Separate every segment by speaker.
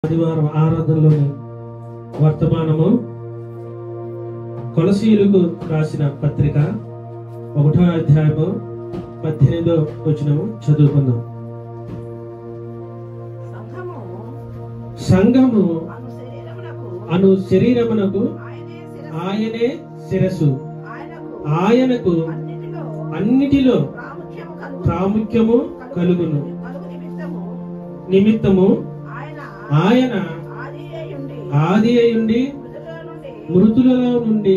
Speaker 1: ఆదివారం ఆరాధనలోని వర్తమానము కొలసీయులకు రాసిన పత్రిక 1వ అధ్యాయము 18వ వచనము చదువుకుందాం. సంఘము అను శరీరమునకు ఆయనే శిరస్సు, ఆయనకు అన్నిటిలో ప్రాముఖ్యము కలుగును నిమిత్తము ఆయన ఆది అయ్యుండి మృతులలో నుండి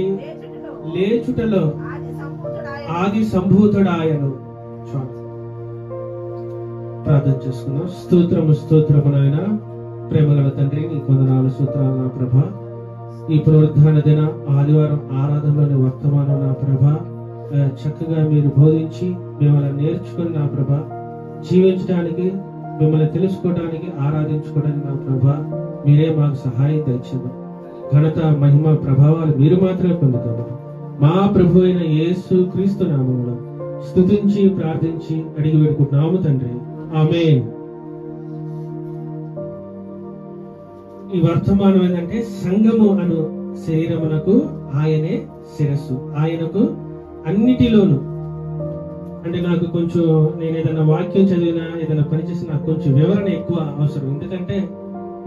Speaker 1: లేచుటలో ఆది సంభూతుడాయను. ప్రార్థన చేసుకున్నాం. స్తోత్రము నాయన, ప్రేమగల తండ్రి, నీ కొందనాలు సూత్రాలు నా ప్రభ. ఈ పునరుద్ధాన దిన ఆదివారం ఆరాధనలోని వర్తమానం నా ప్రభ చక్కగా మీరు బోధించి మిమ్మల్ని నేర్చుకుని నా ప్రభ జీవించడానికి, మిమ్మల్ని తెలుసుకోవడానికి, ఆరాధించుకోవడానికి నా ప్రభ మీరే మాకు సహాయం తెచ్చింది. ఘనత మహిమ ప్రభావాలు మీరు మాత్రమే పొందుతారు. మా ప్రభు అయిన యేసు క్రీస్తు నామములో స్తుతించి ప్రార్థించి అడిగి పెట్టుకుంటున్నాము తండ్రి, ఆమేన్. ఈ వర్తమానం ఏంటంటే సంఘము అను శరీరమునకు ఆయనే శిరస్సు, ఆయనకు అన్నిటిలోను. అంటే నాకు కొంచెం నేను ఏదైనా వాక్యం చదివినా ఏదైనా పని చేసినా నాకు కొంచెం వివరణ ఎక్కువ అవసరం, ఎందుకంటే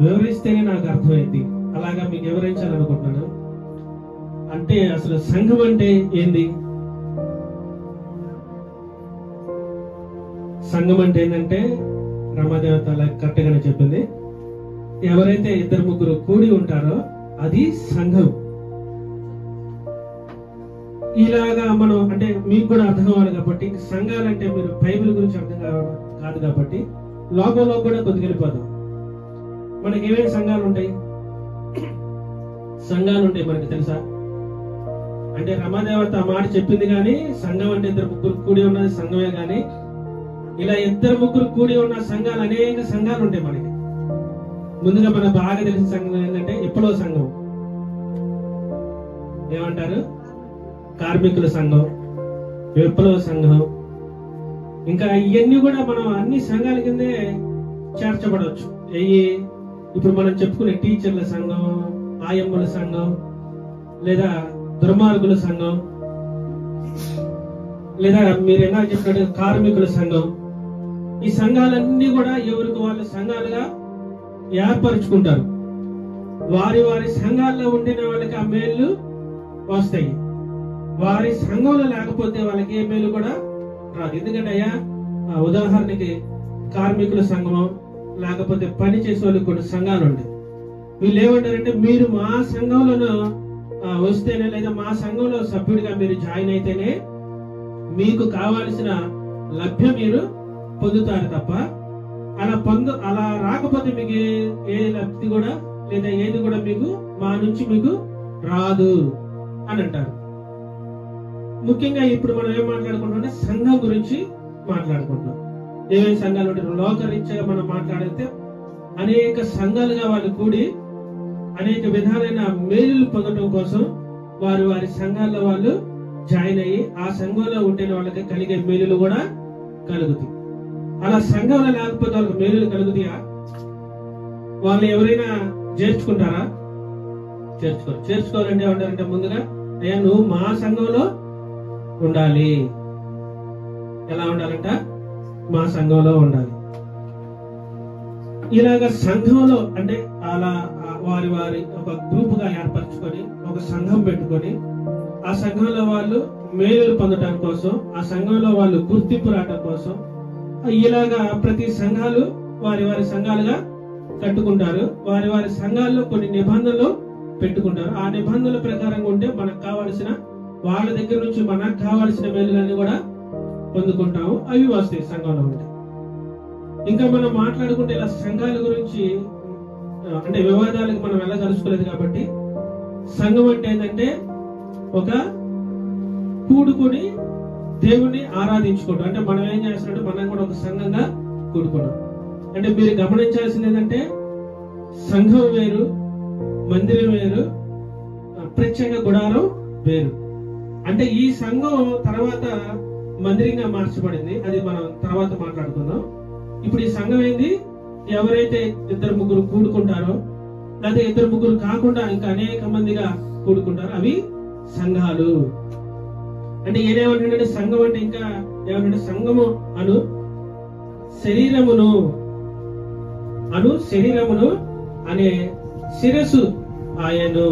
Speaker 1: వివరిస్తేనే నాకు అర్థమైంది. అలాగా మీకు వివరించాలనుకుంటున్నాను. అంటే అసలు సంఘం అంటే ఏంది? సంఘం అంటే ఏంటంటే రమాదేవత అలా కరెక్ట్ గానే చెప్పింది. ఎవరైతే 2-3 కూడి ఉంటారో అది సంఘం. ఇలాగా మనం అంటే మీకు కూడా అర్థం కావాలి కాబట్టి, సంఘాలంటే మీరు బైబిల్ గురించి అర్థం కాదు కాబట్టి లోకంలో కూడా కొద్దిగెళ్ళిపోదాం. మనకి ఏమేమి సంఘాలు ఉంటాయి? సంఘాలు ఉంటాయి మనకి తెలుసా? అంటే రమాదేవత ఆ మాట చెప్పింది కానీ సంఘం అంటే 2-3 కూడి ఉన్నది సంఘమే కానీ, ఇలా 2-3 కూడి ఉన్న సంఘాలు అనేక సంఘాలు ఉంటాయి మనకి. ముందుగా మనకు బాగా తెలిసిన సంఘం ఏంటంటే ఎప్పుడో సంఘం, ఏమంటారు? కార్మికుల సంఘం, విప్లవ సంఘం, ఇంకా ఇవన్నీ కూడా మనం అన్ని సంఘాల కిందే చేర్చబడవచ్చు. ఇప్పుడు మనం చెప్పుకునే టీచర్ల సంఘం, ఆయమ్మల సంఘం, లేదా దుర్మార్గుల సంఘం, లేదా మీరు ఎలా చెప్పినట్టు కార్మికుల సంఘం. ఈ సంఘాలన్నీ కూడా ఎవరికి వాళ్ళ సంఘాలుగా ఏర్పరచుకుంటారు. వారి వారి సంఘాల్లో ఉండిన వాళ్ళకి ఆ మేలు వస్తాయి. వారి సంఘంలో లేకపోతే వాళ్ళకి ఏ మేలు కూడా రాదు. ఎందుకంటే అయ్యా ఉదాహరణకి కార్మికుల సంఘం, లేకపోతే పని చేసే వాళ్ళకి కొన్ని సంఘాలు ఉంటాయి. వీళ్ళు ఏమంటారంటే మీరు మా సంఘంలో వస్తేనే, లేదా మా సంఘంలో సభ్యుడిగా మీరు జాయిన్ అయితేనే మీకు కావాల్సిన లభ్యం మీరు పొందుతారు తప్ప అలా రాకపోతే మీకు ఏ లబ్ధి కూడా లేదా ఏది కూడా మీకు మా నుంచి మీకు రాదు అని అంటారు. ముఖ్యంగా ఇప్పుడు మనం ఏం మాట్లాడుకుంటున్నాం? సంఘం గురించి మాట్లాడుకుంటున్నాం. ఏమేమి సంఘాలు ఉంటాయి? లోకరీత్యా మనం మాట్లాడితే అనేక సంఘాలుగా వాళ్ళు కూడి అనేక విధాలైన మేలులు పొందడం కోసం వారి వారి సంఘాల్లో వాళ్ళు జాయిన్ అయ్యి ఆ సంఘంలో ఉంటే వాళ్ళకి కలిగే మేలులు కూడా కలుగుతాయి. అలా సంఘంలో లేకపోతే వాళ్ళకి మేలులు కలుగుతాయా? వాళ్ళు ఎవరైనా చేర్చుకుంటారా? చేర్చుకోవాలంటే ఏమంటారంటే ముందుగా అయ్యా నువ్వు మా సంఘంలో ఉండాలి. ఎలా ఉండాలంట? మా సంఘంలో ఉండాలి. ఇలాగ సంఘంలో అంటే అలా వారి వారి ఒక గ్రూప్ గా ఏర్పరచుకొని ఒక సంఘం పెట్టుకొని ఆ సంఘంలో వాళ్ళు మేలులు పొందడం కోసం, ఆ సంఘంలో వాళ్ళు గుర్తింపు రావడం కోసం ఇలాగా ప్రతి సంఘాలు వారి వారి సంఘాలుగా కట్టుకుంటారు. వారి వారి సంఘాల్లో కొన్ని నిబంధనలు పెట్టుకుంటారు. ఆ నిబంధనల ప్రకారంగా ఉంటే మనకు కావాల్సిన, వాళ్ళ దగ్గర నుంచి మనకు కావాల్సిన మేలులన్నీ కూడా పొందుకుంటాము. అవి వస్తాయి సంఘంలో ఉంటే. ఇంకా మనం మాట్లాడుకుంటే ఇలా సంఘాల గురించి అంటే వివాదాలకు మనం ఎలా కలుసుకోలేదు కాబట్టి, సంఘం అంటే ఏంటంటే ఒక కూడుకుని దేవుణ్ణి ఆరాధించుకోవడం. అంటే మనం ఏం చేస్తున్నాడు? మనం కూడా ఒక సంఘంగా కూడుకున్నాం. అంటే మీరు గమనించాల్సింది ఏంటంటే సంఘం వేరు, మందిరం వేరు, ప్రత్యేక గుడారం వేరు. అంటే ఈ సంఘం తర్వాత మందిరంగా మార్చబడింది, అది మనం తర్వాత మాట్లాడుకుందాం. ఇప్పుడు ఈ సంఘం ఏంది? ఎవరైతే 2-3 కూడుకుంటారో, లేదా 2-3 కాకుండా ఇంకా అనేక మందిగా కూడుకుంటారో అవి సంఘాలు. అంటే ఏదేమంటే సంఘం అంటే ఇంకా ఏమంటే సంఘము అను శరీరమును అనే శిరస్సు ఆయను.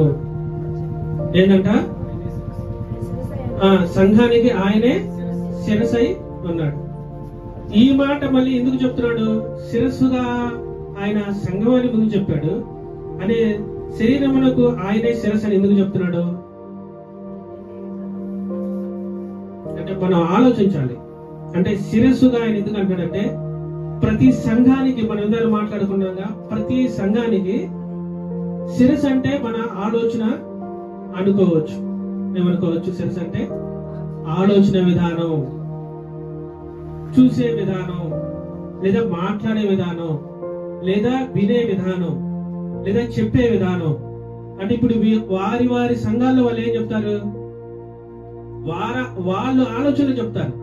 Speaker 1: ఏంటంట? సంఘానికి ఆయనే శిరసై ఉన్నాడు. ఈ మాట మళ్ళీ ఎందుకు చెప్తున్నాడు? శిరస్సుగా ఆయన సంఘం అని ముందు చెప్పాడు, అనే శరీరమునకు ఆయనే శిరస్సు అని ఎందుకు చెప్తున్నాడు అంటే మనం ఆలోచించాలి. అంటే శిరస్సుగా ఆయన ఎందుకు అంటాడంటే, ప్రతి సంఘానికి మనందరం మాట్లాడుకున్నాగా, ప్రతి సంఘానికి శిరస్సు అంటే మన ఆలోచన అనుకోవచ్చు. ఏమనుకోవచ్చు? శిరస్సు అంటే ఆలోచన విధానం, చూసే విధానం, లేదా మాట్లాడే విధానం, లేదా వినే విధానం, లేదా చెప్పే విధానం. అంటే ఇప్పుడు వారి వారి సంఘాల్లో వాళ్ళు ఏం చెప్తారు? వాళ్ళు ఆలోచనలు చెప్తారు.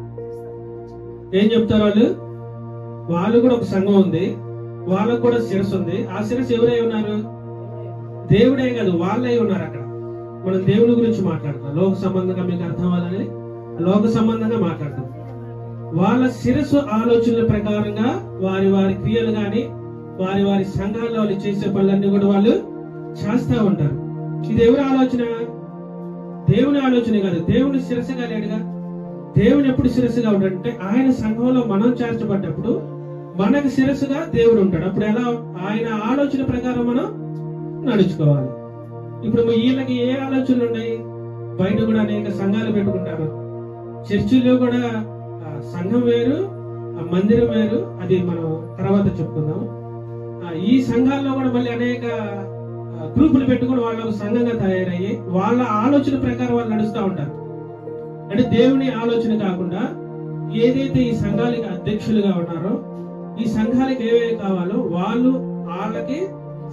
Speaker 1: ఏం చెప్తారు వాళ్ళు కూడా ఒక సంఘం ఉంది, వాళ్ళకు కూడా శిరస్సు ఉంది. ఆ శిరస్సు ఎవరై ఉన్నారు? దేవుడే కాదు, వాళ్ళై ఉన్నారు. అక్కడ మనం దేవుని గురించి మాట్లాడుతున్నాం. లోక సంబంధంగా మీకు అర్థం అవ్వాలని లోక సంబంధంగా మాట్లాడతాం. వాళ్ళ శిరస్సు ఆలోచనల ప్రకారంగా వారి వారి క్రియలు గాని, వారి వారి సంఘాల్లో వాళ్ళు చేసే పనులన్నీ కూడా వాళ్ళు చేస్తా ఉంటారు. ఇది ఎవరి ఆలోచన? దేవుని ఆలోచన కాదు. దేవుని శిరస్సుగా లేడుగా. దేవుని ఎప్పుడు శిరస్సుగా ఉంటాడంటే, ఆయన సంఘంలో మనం చేర్చబడ్డప్పుడు మనకు శిరస్సుగా దేవుడు ఉంటాడు. అప్పుడు ఎలా? ఆయన ఆలోచన ప్రకారం మనం నడుచుకోవాలి. ఇప్పుడు వీళ్ళకి ఏ ఆలోచనలు ఉన్నాయి? బయట కూడా అనేక సంఘాలు పెట్టుకుంటారు. చర్చిలో కూడా సంఘం వేరు, మందిరం వేరు. అది మనం తర్వాత చెప్పుకుందాం. ఈ సంఘాల్లో కూడా మళ్ళీ అనేక గ్రూపులు పెట్టుకుని వాళ్ళు ఒక సంఘంగా తయారయ్యి వాళ్ళ ఆలోచన ప్రకారం వాళ్ళు నడుస్తూ ఉంటారు. అంటే దేవుని ఆలోచన కాకుండా ఏదైతే ఈ సంఘాలకి అధ్యక్షులుగా ఉన్నారో, ఈ సంఘాలకి ఏవేవి కావాలో వాళ్ళకి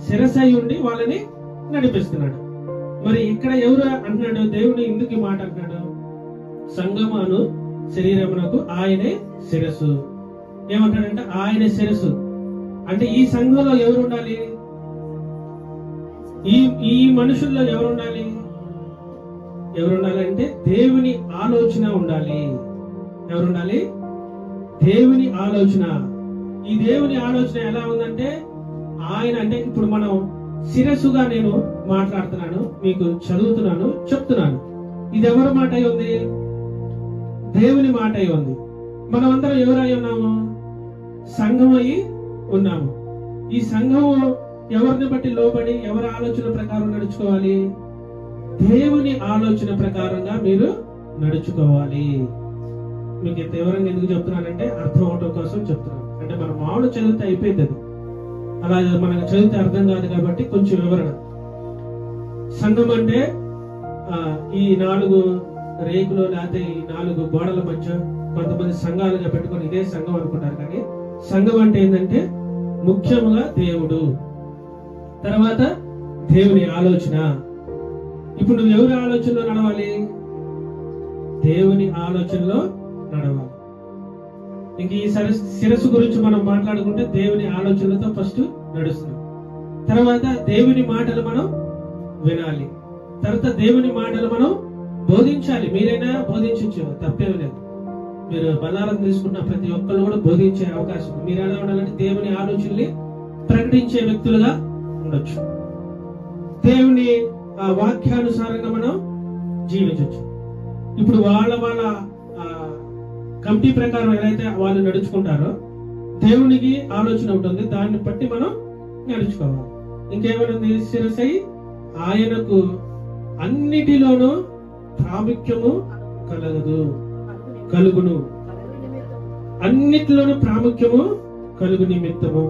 Speaker 1: శిరసై ఉండి వాళ్ళని నడిపిస్తున్నాడు. మరి ఇక్కడ ఎవరు అంటున్నాడు? దేవుడు ఎందుకు ఈ మాట అంటున్నాడు? సంఘమును శరీరమునకు ఆయనే శిరస్సు. ఏమంటాడంటే ఆయన శిరస్సు అంటే ఈ సంఘంలో ఎవరు ఉండాలి? ఈ మనుషుల్లో ఎవరు ఉండాలి? అంటే దేవుని ఆలోచన ఉండాలి. ఎవరుండాలి? దేవుని ఆలోచన. ఈ దేవుని ఆలోచన ఎలా ఉందంటే, ఆయన అంటే ఇప్పుడు మనం శిరస్సుగా నేను మాట్లాడుతున్నాను, మీకు చదువుతున్నాను, చెప్తున్నాను. ఇది ఎవరి మాట అయి ఉంది? దేవుని మాట అయి ఉంది. మనం అందరం ఎవరై ఉన్నాము? సంఘం అయి ఉన్నాము. ఈ సంఘం ఎవరిని బట్టి లోబడి ఎవరి ఆలోచన ప్రకారం నడుచుకోవాలి? దేవుని ఆలోచన ప్రకారంగా మీరు నడుచుకోవాలి. మీకు ఇంత వివరంగా ఎందుకు చెప్తున్నానంటే అర్థం అవటం కోసం చెప్తున్నాను. అంటే మన మామూలు చదివితే అయిపోయింది, అది అలా మనకు చదివితే అర్థం కాదు కాబట్టి కొంచెం వివరణ. సంఘం అంటే ఈ 4 రేకులు లేకపోతే ఈ 4 గోడల మధ్య కొంతమంది సంఘాలుగా పెట్టుకొని ఇదే సంఘం అనుకుంటారు. కానీ సంఘం అంటే ఏంటంటే ముఖ్యంగా దేవుడు, తర్వాత దేవుని ఆలోచన. ఇప్పుడు నువ్వు ఎవరి ఆలోచనలో నడవాలి? దేవుని ఆలోచనలో నడవాలి. ఇంక ఈ శిరస్సు గురించి మనం మాట్లాడుకుంటే దేవుని ఆలోచనలతో ఫస్ట్ నడుస్తున్నాం. తర్వాత దేవుని మాటలు మనం వినాలి. తర్వాత దేవుని మాటలు మనం బోధించాలి. మీరైనా బోధించవచ్చు, తప్పేమి లేదు. మీరు బల్లారం తీసుకున్న ప్రతి ఒక్కరు కూడా బోధించే అవకాశం. మీరు ఎలా ఉండాలంటే దేవుని ఆలోచనని ప్రకటించే వ్యక్తులుగా ఉండొచ్చు. దేవుని వాక్యానుసారంగా మనం జీవించవచ్చు. ఇప్పుడు వాళ్ళ కమిటీ ప్రకారం ఏదైతే వాళ్ళు నడుచుకుంటారో దేవునికి ఆలోచన ఉంటుంది, దాన్ని బట్టి మనం నడుచుకోవాలి. ఇంకేమనుంది? శిరసై ఆయనకు అన్నిటిలోనూ ప్రాముఖ్యము కలుగును. అన్నిటిలోనూ ప్రాముఖ్యము కలుగు నిమిత్తము.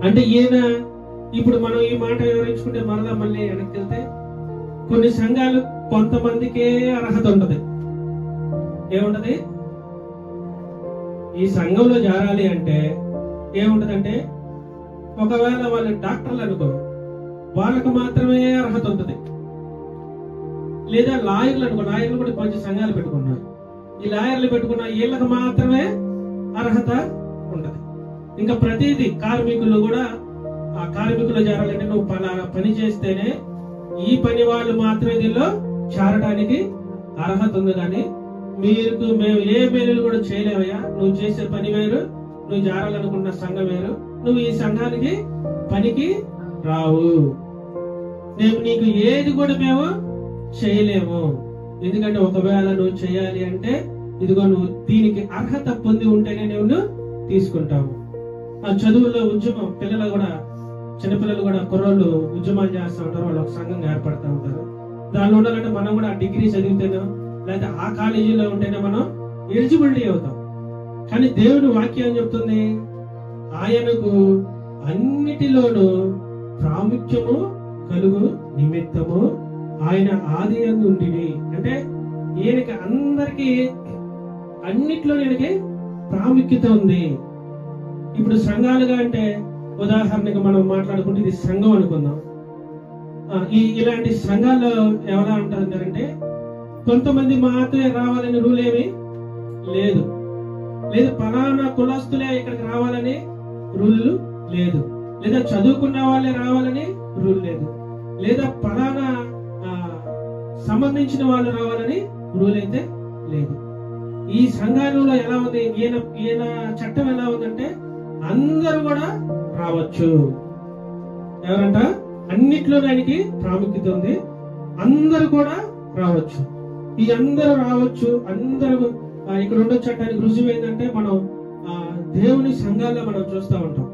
Speaker 1: అంటే ఈయన ఇప్పుడు మనం ఈ మాట వివరించుకుంటే మళ్ళీ వెనక్కి వెళ్తే కొన్ని సంఘాలు కొంతమందికే అర్హత ఉంటది. ఏముంటది? ఈ సంఘంలో చేరాలి అంటే ఏముంటదంటే, ఒకవేళ వాళ్ళు డాక్టర్లు అనుకో, వాళ్ళకు మాత్రమే అర్హత ఉంటుంది. లేదా లాయర్లు అనుకో, లాయర్లు కూడా కొంచెం సంఘాలు పెట్టుకున్నారు. ఈ లాయర్లు పెట్టుకున్న వీళ్ళకి మాత్రమే అర్హత ఉంటది. ఇంకా ప్రతిదీ కార్మికులు కూడా ఆ కార్మికులు చేరాలంటే నువ్వు పని చేస్తేనే ఈ పని వాళ్ళు మాత్రమే దీనిలో చేరడానికి అర్హత ఉంది. కానీ మేము ఏ మేలు కూడా చేయలేవయ్యా. నువ్వు చేసే పని వేరు, నువ్వు చేరాలనుకున్న సంఘం వేరు. నువ్వు ఈ సంఘానికి పనికి రావు. నీకు ఏది కూడా మేము చేయలేము. ఎందుకంటే ఒకవేళ నువ్వు చేయాలి అంటే ఇదిగో నువ్వు దీనికి అర్హత పొంది ఉంటేనే నువ్వు తీసుకుంటావు. ఆ చదువుల్లో ఉద్యమం, పిల్లలు కూడా, చిన్నపిల్లలు కూడా, కుర్రోళ్ళు ఉద్యమాలు చేస్తూ ఉంటారు. వాళ్ళు ఒక సంఘంగా ఏర్పడుతూ ఉంటారు. దానిలో ఉండాలంటే మనం కూడా ఆ డిగ్రీ చదివితేనో లేదా ఆ కాలేజీలో ఉంటేనే మనం ఎలిజిబిలిటీ అవుతాం. కానీ దేవుని వాక్యం చెప్తుంది, ఆయనకు అన్నిటిలోనూ ప్రాముఖ్యము కలుగు నిమిత్తము ఆయన ఆదియందు ఉండిని. అంటే ఈయనకి అందరికీ అన్నిట్లో ఈయనకి ప్రాముఖ్యత ఉంది. ఇప్పుడు సంఘాలుగా అంటే ఉదాహరణకి మనం మాట్లాడుకుంటే ఇది సంఘం అనుకుందాం. ఇలాంటి సంఘాల్లో ఎలా ఉంటారంటే కొంతమంది మాత్రమే రావాలని రూల్ ఏమి లేదు. పలానా కులస్తులే ఇక్కడికి రావాలని రూల్ లేదు. లేదా చదువుకున్న వాళ్ళే రావాలని రూల్ లేదు. లేదా పలానా సంబంధించిన వాళ్ళు రావాలని రూల్ అయితే లేదు. ఈ సంఘాలలో ఎలా ఉంది, ఈయన చట్టం ఎలా ఉందంటే అందరూ కూడా రావచ్చు. ఎవరంట? అన్నిట్లో దానికి ప్రాముఖ్యత ఉంది. అందరూ కూడా రావచ్చు. ఈ అందరూ రావచ్చు, అందరూ ఇక్కడ ఉండే చట్టానికి రుజువు ఏంటంటే మనం దేవుని సంఘాల్లో మనం చూస్తూ ఉంటాం.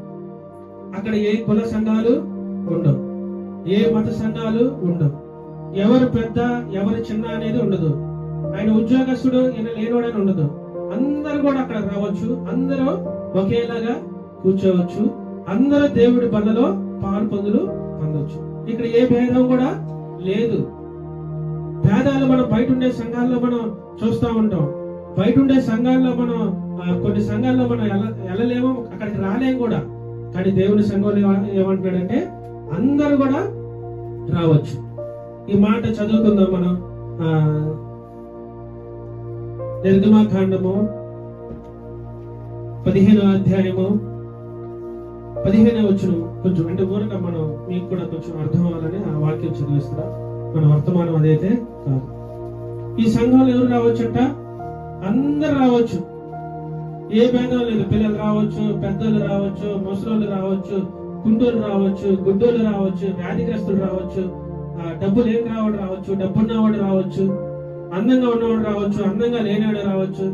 Speaker 1: అక్కడ ఏ కుల సంఘాలు ఉండవు, ఏ మత సంఘాలు ఉండవు, ఎవరు పెద్ద ఎవరు చిన్న అనేది ఉండదు. ఆయన ఉద్యోగస్తుడు ఈయన లేనోడని ఉండదు. అందరూ కూడా అక్కడ రావచ్చు, అందరూ ఒకేలాగా కూర్చోవచ్చు, అందరూ దేవుడి బలలో పాలు పొందవచ్చు. ఇక్కడ ఏ భేదం కూడా లేదు. భేదాలు మనం బయట ఉండే సంఘాల్లో మనం చూస్తూ ఉంటాం. బయట ఉండే సంఘాల్లో మనం కొన్ని సంఘాల్లో మనం వెళ్ళలేము, అక్కడికి రాలేము కూడా. కానీ దేవుని సంఘంలో ఏమంటున్నాడంటే అందరూ కూడా రావచ్చు. ఈ మాట చదువుకుందాం మనం. నిర్గమాకాండము 15వ అధ్యాయము 15వ వచనం కొంచెం అంటే ఊరక మనం మీకు కూడా కొంచెం అర్థం అవ్వాలని ఆ వాక్యం చదివిస్తున్నా. మన వర్తమానం అదైతే కాదు. ఈ సంఘంలో ఎవరు రావచ్చట? అందరు రావచ్చు, ఏ భేదం లేదు. పిల్లలు రావచ్చు, పెద్దలు రావచ్చు, ముసలోళ్ళు రావచ్చు, కుంటోళ్ళు రావచ్చు, గుడ్డోళ్ళు రావచ్చు, వ్యాధిగ్రస్తులు రావచ్చు, డబ్బులు ఏం రావచ్చు, డబ్బున్నవాడు రావచ్చు, అందంగా ఉన్నవాడు రావచ్చు, అందంగా లేనివాడు రావచ్చు,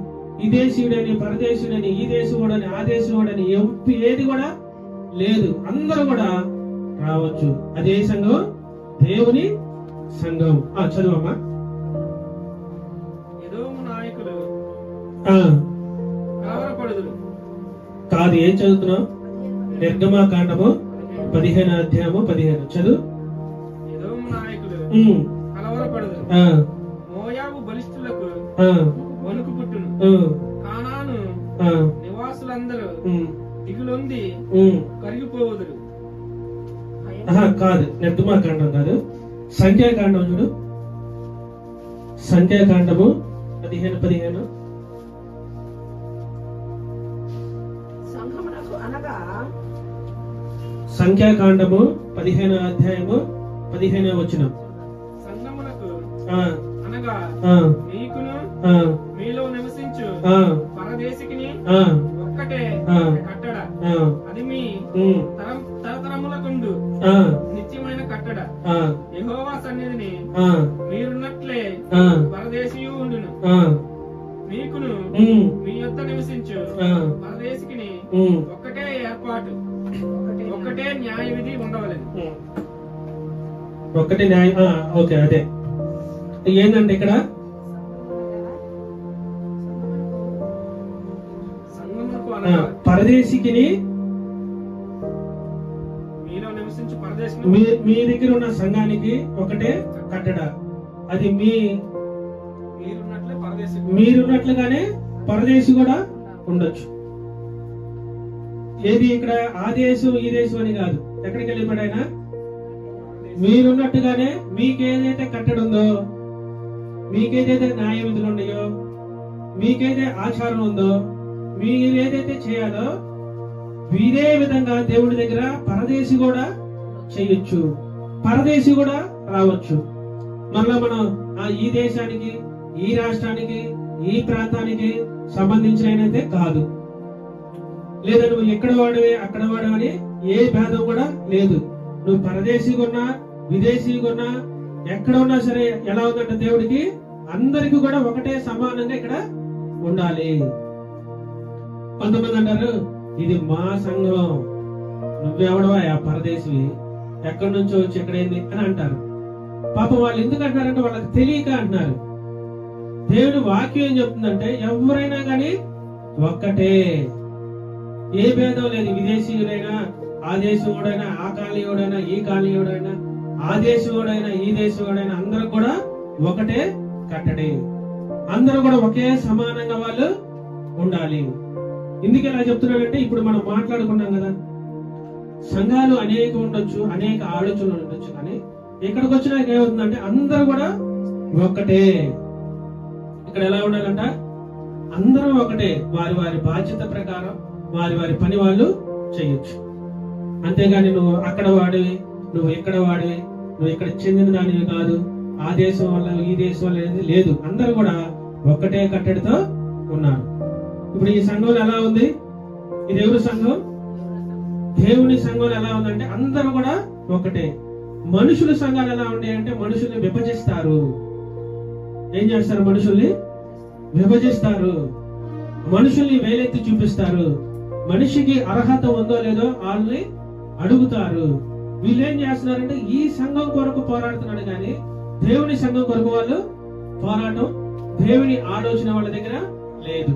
Speaker 1: ఈ దేశీయుడని పరదేశీయుడని ఈ దేశీయుడని ఆ దేశీయుడని ఏది కూడా లేదు. అందరూ కూడా రావచ్చు. అదే సంఘం దేవుని సంఘం. చదువమ్మా. కాదు, ఏం చదువుతున్నావు? నిర్గమాకాండము 15వ అధ్యాయము 15 చదువు.
Speaker 2: మోయాబు బలిష్ఠులకు వణుకు పుట్టును, కానాను నివాసులందరూ దిగులొంది కరిగిపోవుదురు.
Speaker 1: కాదు, నిర్గమాకాండం కాదు, సంఖ్యాకాండం చూడు. సంఖ్యాకాండము 15 సంఖ్యాకాండము 15వ అధ్యాయము 15వ వచనం.
Speaker 2: సంగమునకు అనగా మీకును మీలో నివసించు పరదేశికిని ఒక్కటే కట్టడ, అది మీ తరతరములకుండు నిత్యమైన కట్టడ. యెహోవా సన్నిధిని మీరున్నట్లే పరదేశియు ఉండును. మీకును మీ యొద్ద నివసించు పరదేశికిని ఒక్కటే ఏర్పాటు, ఒక్కటే న్యాయ విధి ఉండవలేదు.
Speaker 1: ఒక్కటే న్యాయం. ఓకే, అదే ఏంటంటే ఇక్కడ పరదేశికిని మీ దగ్గర ఉన్న సంఘానికి ఒకటే కట్టడ, అది మీరున్నట్లుగానే పరదేశి కూడా ఉండొచ్చు. ఏది ఇక్కడ ఆ దేశం ఈ దేశం అని కాదు. ఎక్కడికి వెళ్ళిపోయాడు ఆయన? మీరున్నట్టుగానే మీకేదైతే కట్టడ ఉందో, మీకేదైతే న్యాయ విధులు ఉన్నాయో, మీకేదైతే ఆచారం ఉందో, మీరు ఏదైతే చేయాలో ఇదే విధంగా దేవుడి దగ్గర పరదేశి కూడా చేయొచ్చు, పరదేశి కూడా రావచ్చు. మళ్ళా మనం ఈ దేశానికి, ఈ రాష్ట్రానికి, ఈ ప్రాంతానికి సంబంధించినైతే కాదు, లేదా నువ్వు ఎక్కడ వాడివి అక్కడ వాడవని ఏ భేదం కూడా లేదు. నువ్వు పరదేశీగా ఉన్నా, విదేశీగా ఉన్నా, ఎక్కడ ఉన్నా సరే ఎలా ఉందంటే దేవుడికి అందరికీ కూడా ఒకటే సమానంగా ఇక్కడ ఉండాలి. కొంతమంది అంటారు ఇది మా సంఘం, నువ్వెవడవా ఆ పరదేశివి, ఎక్కడి నుంచో వచ్చి ఎక్కడైంది అని అంటారు. పాపం వాళ్ళు ఎందుకు అంటారంటే వాళ్ళకి తెలియక అంటున్నారు. దేవుడి వాక్యం ఏం చెప్తుందంటే ఎవరైనా కానీ ఒక్కటే, ఏ భేదం లేదు. విదేశీయుడైనా, ఆ దేశీయుడైనా, ఆ కాలనీయుడైనా, ఈ కాలనీయుడైనా, ఆ దేశీయుడైనా, ఈ దేశీయుడైనా అందరూ కూడా ఒకటే కట్టడి, అందరూ కూడా ఒకే సమానంగా వాళ్ళు ఉండాలి. ఎందుకు ఇలా చెప్తున్నాడంటే ఇప్పుడు మనం మాట్లాడుకున్నాం కదా, సంఘాలు అనేక ఉండొచ్చు, అనేక ఆలోచనలు ఉండొచ్చు, కానీ ఇక్కడికి వచ్చినాక ఏమవుతుందంటే అందరూ కూడా ఒక్కటే. ఇక్కడ ఎలా ఉండాలంట, అందరూ ఒకటే, వారి వారి బాధ్యత ప్రకారం వారి వారి పని వాళ్ళు చేయొచ్చు. అంతేగాని నువ్వు అక్కడ వాడివి, నువ్వు ఇక్కడ వాడివి, నువ్వు ఇక్కడ చెందిన దానివి కాదు, ఆ దేశం వల్ల ఈ దేశం వల్ల అనేది లేదు. అందరూ కూడా ఒక్కటే కట్టడితో ఉన్నారు. ఇప్పుడు ఈ సంఘంలో ఎలా ఉంది, ఇది ఎవరి సంఘం? దేవుని సంఘంలో ఎలా ఉందంటే అందరూ కూడా ఒకటే. మనుషుల సంఘాలు ఎలా ఉండే అంటే మనుషుల్ని విభజిస్తారు. ఏం చేస్తారు? మనుషుల్ని విభజిస్తారు, మనుషుల్ని వేలెత్తి చూపిస్తారు, మనిషికి అర్హత ఉందో లేదో వాళ్ళని అడుగుతారు. వీళ్ళు ఏం చేస్తున్నారంటే ఈ సంఘం కొరకు పోరాడుతున్నాడు కానీ దేవుని సంఘం కొరకు వాళ్ళు పోరాటం, దేవుని ఆలోచన వాళ్ళ దగ్గర లేదు.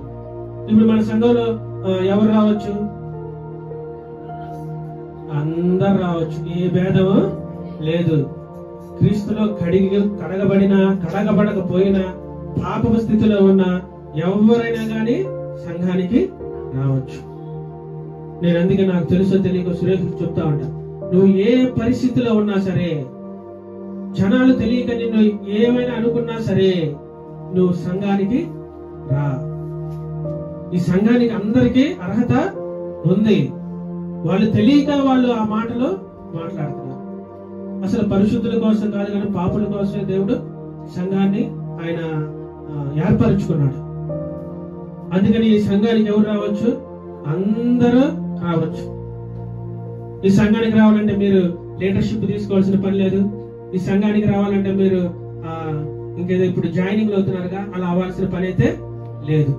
Speaker 1: ఇప్పుడు మన సంఘంలో ఎవరు రావచ్చు? అందరు రావచ్చు, ఏ భేదము లేదు. క్రీస్తులో కడగబడినా కడగబడకపోయినా పాపపు స్థితిలో ఉన్న ఎవరైనా గాని సంఘానికి రావచ్చు. నేను అందుకే నాకు తెలుసో తెలియక సురేష్ చెప్తా ఉంటా, నువ్వు ఏ పరిస్థితిలో ఉన్నా సరే, జనాలు తెలియక నిన్ను ఏమైనా అనుకున్నా సరే, నువ్వు సంఘానికి రా. ఈ సంఘానికి అందరికీ అర్హత ఉంది. వాళ్ళు తెలియక వాళ్ళు ఆ మాటలు మాట్లాడుతున్నారు. అసలు పరిశుద్ధుల కోసం కాదు కానీ పాపుల కోసమే దేవుడు సంఘాన్ని ఆయన ఏర్పరచుకున్నాడు. అందుకని ఈ సంఘానికి ఎవరు రావచ్చు? అందరూ రావచ్చు. ఈ సంఘానికి రావాలంటే మీరు లీడర్షిప్ తీసుకోవాల్సిన పని లేదు. ఈ సంఘానికి రావాలంటే మీరు ఇంకేదో ఇప్పుడు జాయినింగ్ అవుతున్నారుగా అలా అవ్వాల్సిన పని అయితే లేదు.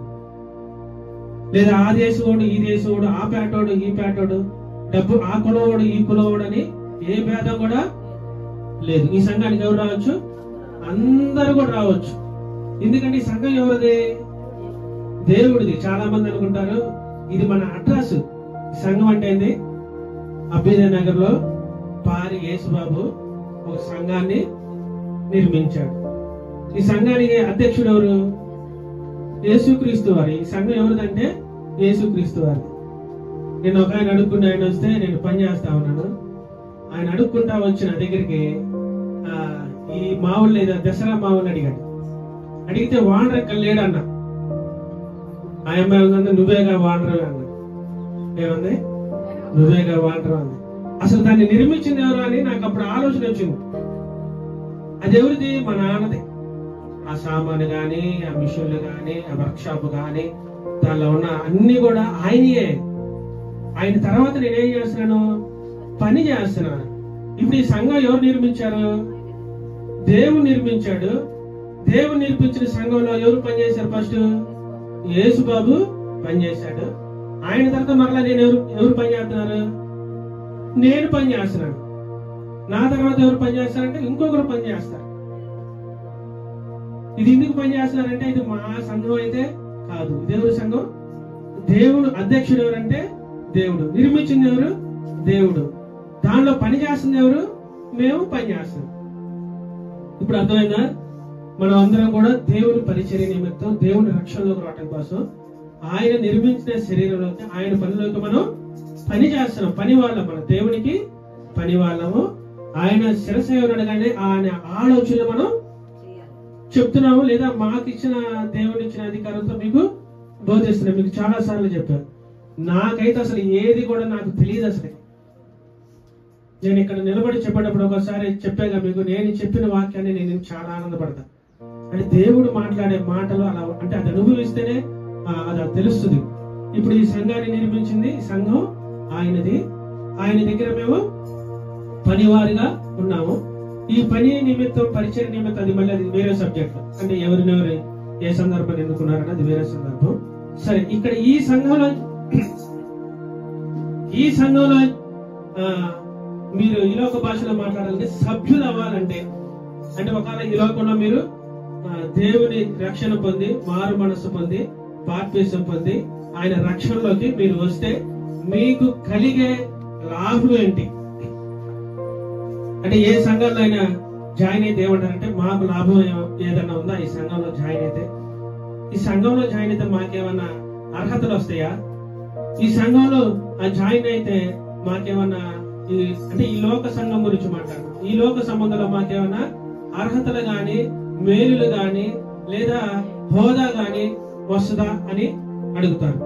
Speaker 1: లేదా ఆ దేశోడు ఈ దేశోడు, ఆ పేటోడు ఈ పేటోడు, డబ్బు ఆ కులవాడు ఈ కులవాడు అని ఏ భేదం కూడా లేదు. ఈ సంఘానికి ఎవరు రావచ్చు? అందరూ కూడా రావచ్చు. ఎందుకంటే ఈ సంఘం ఎవరిది? దేవుడిది. చాలా మంది అనుకుంటారు ఇది మన అడ్రస్. సంఘం అంటే ఏంది? అభ్యుదయ నగర్ లో పారి యేసుబాబు ఒక సంఘాన్ని నిర్మించాడు. ఈ సంఘానికి అధ్యక్షుడు ఎవరు? యేసుక్రీస్తు వారు. ఈ సంఘం ఎవరిదంటే యేసుక్రీస్తు వారి. నేను ఒక ఆయన అడుక్కుంటే ఆయన వస్తే నేను పని చేస్తా ఉన్నాను. ఆయన అడుక్కుంటా వచ్చిన దగ్గరికి ఈ మావులు లేదా దసరా మావులు అడిగాడు. అడిగితే వానర్ ఎక్కడ లేడు అన్న. ఆ అమ్మాయి ఉందంటే నువ్వేగా వానరు అన్న. ఏమంది? నువ్వేగా వానరు అంది. అసలు దాన్ని నిర్మించింది ఎవరు అని నాకు అప్పుడు ఆలోచన వచ్చింది. అది ఎవరిది? మా నాన్నది. ఆ సామాను గాని, ఆ మిషన్లు గాని, ఆ వర్క్ షాప్ గాని, దానిలో ఉన్న అన్ని కూడా ఆయనయే. ఆయన తర్వాత నేనేం చేస్తున్నాను? పని చేస్తున్నాను. ఇప్పుడు ఈ సంఘం ఎవరు నిర్మించారు? దేవుడు నిర్మించాడు. దేవుడు నిర్మించిన సంఘంలో ఎవరు పనిచేశారు? ఫస్ట్ యేసుబాబు పనిచేశాడు. ఆయన తర్వాత మరలా నేను ఎవరు పని చేస్తున్నారు? నేను పని చేస్తున్నాను. నా తర్వాత ఎవరు పని చేస్తారంటే ఇంకొకరు పని చేస్తారు. ఇది ఎందుకు పని చేస్తున్నారంటే ఇది మా సంఘం అయితే కాదు, దేవుడి సంఘం. దేవుడు అధ్యక్షుడు ఎవరంటే దేవుడు. నిర్మించింది ఎవరు? దేవుడు. దానిలో పని చేస్తుంది ఎవరు? మేము పని చేస్తాం. ఇప్పుడు అర్థమైందా? మనం అందరం కూడా దేవుని పరిచర్య నిమిత్తం, దేవుని రక్షణలోకి రావడం కోసం ఆయన నిర్మించిన శరీరంలోకి, ఆయన పనిలోకి మనం పని చేస్తున్నాం. పని వాళ్ళం, మన దేవునికి పని వాళ్ళము. ఆయన శిరస్సు ఎవరనగానే ఆయన ఆలోచనలు మనం చెప్తున్నాము, లేదా మాకు ఇచ్చిన దేవుని ఇచ్చిన అధికారంతో మీకు బోధిస్తున్నాం. మీకు చాలా సార్లు చెప్పాను, నాకైతే అసలు ఏది కూడా నాకు తెలియదు అసలు. నేను ఇక్కడ నిలబడి చెప్పేటప్పుడు ఒకసారి చెప్పాగా మీకు, నేను చెప్పిన వాక్యాన్ని నేను చాలా ఆనందపడతా. అంటే దేవుడు మాట్లాడే మాటలు అలా అంటే అది అనుభవిస్తేనే అది తెలుస్తుంది. ఇప్పుడు ఈ సంఘాన్ని నిర్మించింది సంఘం ఆయనది. ఆయన దగ్గర మేము పనివారిగా ఉన్నాము. ఈ పని నిమిత్తం పరిచయ నిమిత్తం అది మళ్ళీ అది వేరే సబ్జెక్ట్. అంటే ఎవరినెవరు ఏ సందర్భాన్ని ఎన్నుకున్నారని అది వేరే సందర్భం. సరే, ఇక్కడ ఈ సంఘంలో మీరు ఈ లోక భాషలో మాట్లాడాలంటే సభ్యులు అవ్వాలంటే, అంటే ఒకవేళ ఈ లోకంలో మీరు దేవుని రక్షణ పొంది మారు మనస్సు పొంది బాప్తిసం పొంది ఆయన రక్షణలోకి మీరు వస్తే మీకు కలిగే లాభం ఏంటి అంటే, ఏ సంఘంలో అయినా జాయిన్ అయితే ఏమంటారంటే మాకు లాభం ఏదన్నా ఉందా ఈ సంఘంలో జాయిన్ అయితే? ఈ సంఘంలో జాయిన్ అయితే మాకేమన్నా అర్హతలు వస్తాయా? ఈ సంఘంలో జాయిన్ అయితే మాకేమన్నా అంటే ఈ లోక సంఘం గురించి మాట్లాడడం, ఈ లోక సంబంధంలో మాకేమన్నా అర్హతలు గాని మేలులు గాని లేదా హోదా గాని వస్తుందా అని అడుగుతారు.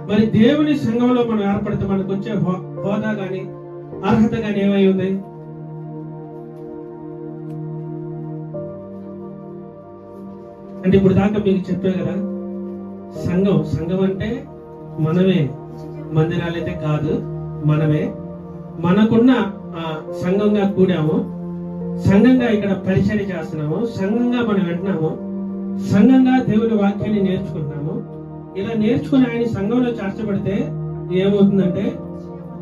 Speaker 1: మరి దేవుని సంఘంలో మనం ఏర్పడితే మనకు వచ్చే హోదా గాని అర్హత గాని ఏమై ఉంది? అంటే ఇప్పుడు దాకా మీకు చెప్పే కదా, సంఘం అంటే మనమే, మందిరాలైతే కాదు, మనమే. మనకున్న సంఘంగా కూడాము, సంఘంగా ఇక్కడ పరిచయం చేస్తున్నాము, సంఘంగా మనం వింటున్నాము, సంఘంగా దేవుని వాక్యాన్ని నేర్చుకుంటున్నాము. ఇలా నేర్చుకుని ఆయన సంఘంలో చేర్చబడితే ఏమవుతుందంటే,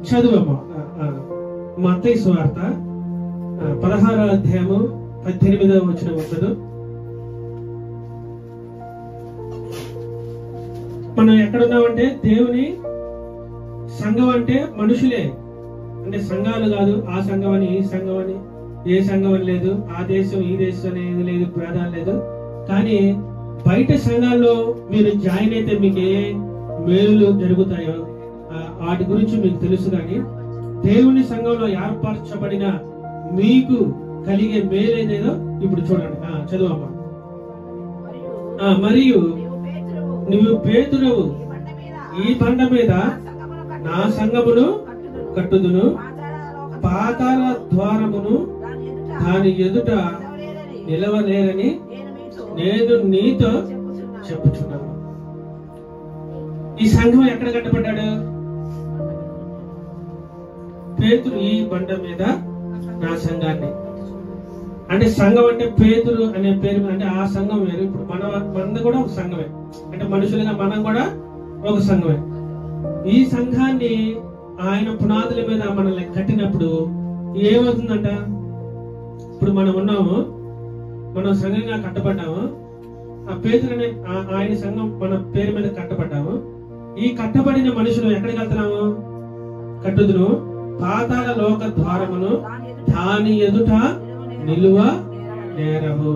Speaker 1: చదువు మత్తయి సువార్త 16వ అధ్యాయము 18వ వచనం వస్తుంది. మనం ఎక్కడున్నామంటే దేవుని సంఘం అంటే మనుషులే, అంటే సంఘాలు కాదు. ఆ సంఘం అని ఈ సంఘం అని ఏ సంఘం అని లేదు, ఆ దేశం ఈ దేశం అనేది లేదు, భేదాలు లేదు. కానీ బయట సంఘాల్లో మీరు జాయిన్ అయితే మీకు ఏ మేలు జరుగుతాయో వాటి గురించి మీకు తెలుసు. కానీ దేవుని సంఘంలో ఏర్పరచబడిన మీకు కలిగే మేలు ఏదేదో ఇప్పుడు చూడండి. చదువమ్మా. మరియు నువ్వు పేతురువు, ఈ బండ మీద నా సంఘమును కట్టుదును, పాతాళ ద్వారమును దాని ఎదుట నిలవలేరని నేను నీతో చెప్పుచున్నాను. ఈ సంఘం ఎక్కడ కట్టబడ్డాడు? పేతురు ఈ బండ మీద నా సంఘాన్ని. అంటే సంఘం అంటే పేతురు అనే పేరు, అంటే ఆ సంఘం వేరు. ఇప్పుడు మనది కూడా ఒక సంఘమే, అంటే మనుషులుగా మనం కూడా ఒక సంఘమే. ఈ సంఘాన్ని ఆయన పునాదుల మీద మనల్ని కట్టినప్పుడు ఏమవుతుందంట? ఇప్పుడు మనం ఉన్నాము, మనం సంఘంగా కట్టబడ్డాము. ఆ పేతురు అనే ఆయన సంఘం మన పేరు మీద కట్టబడ్డాము. ఈ కట్టబడిన మనుషులు ఎక్కడికి వెళ్తున్నాము? కట్టుదును పాతాళ లోక ద్వారమును దాని ఎదుట నిలువ నేరము.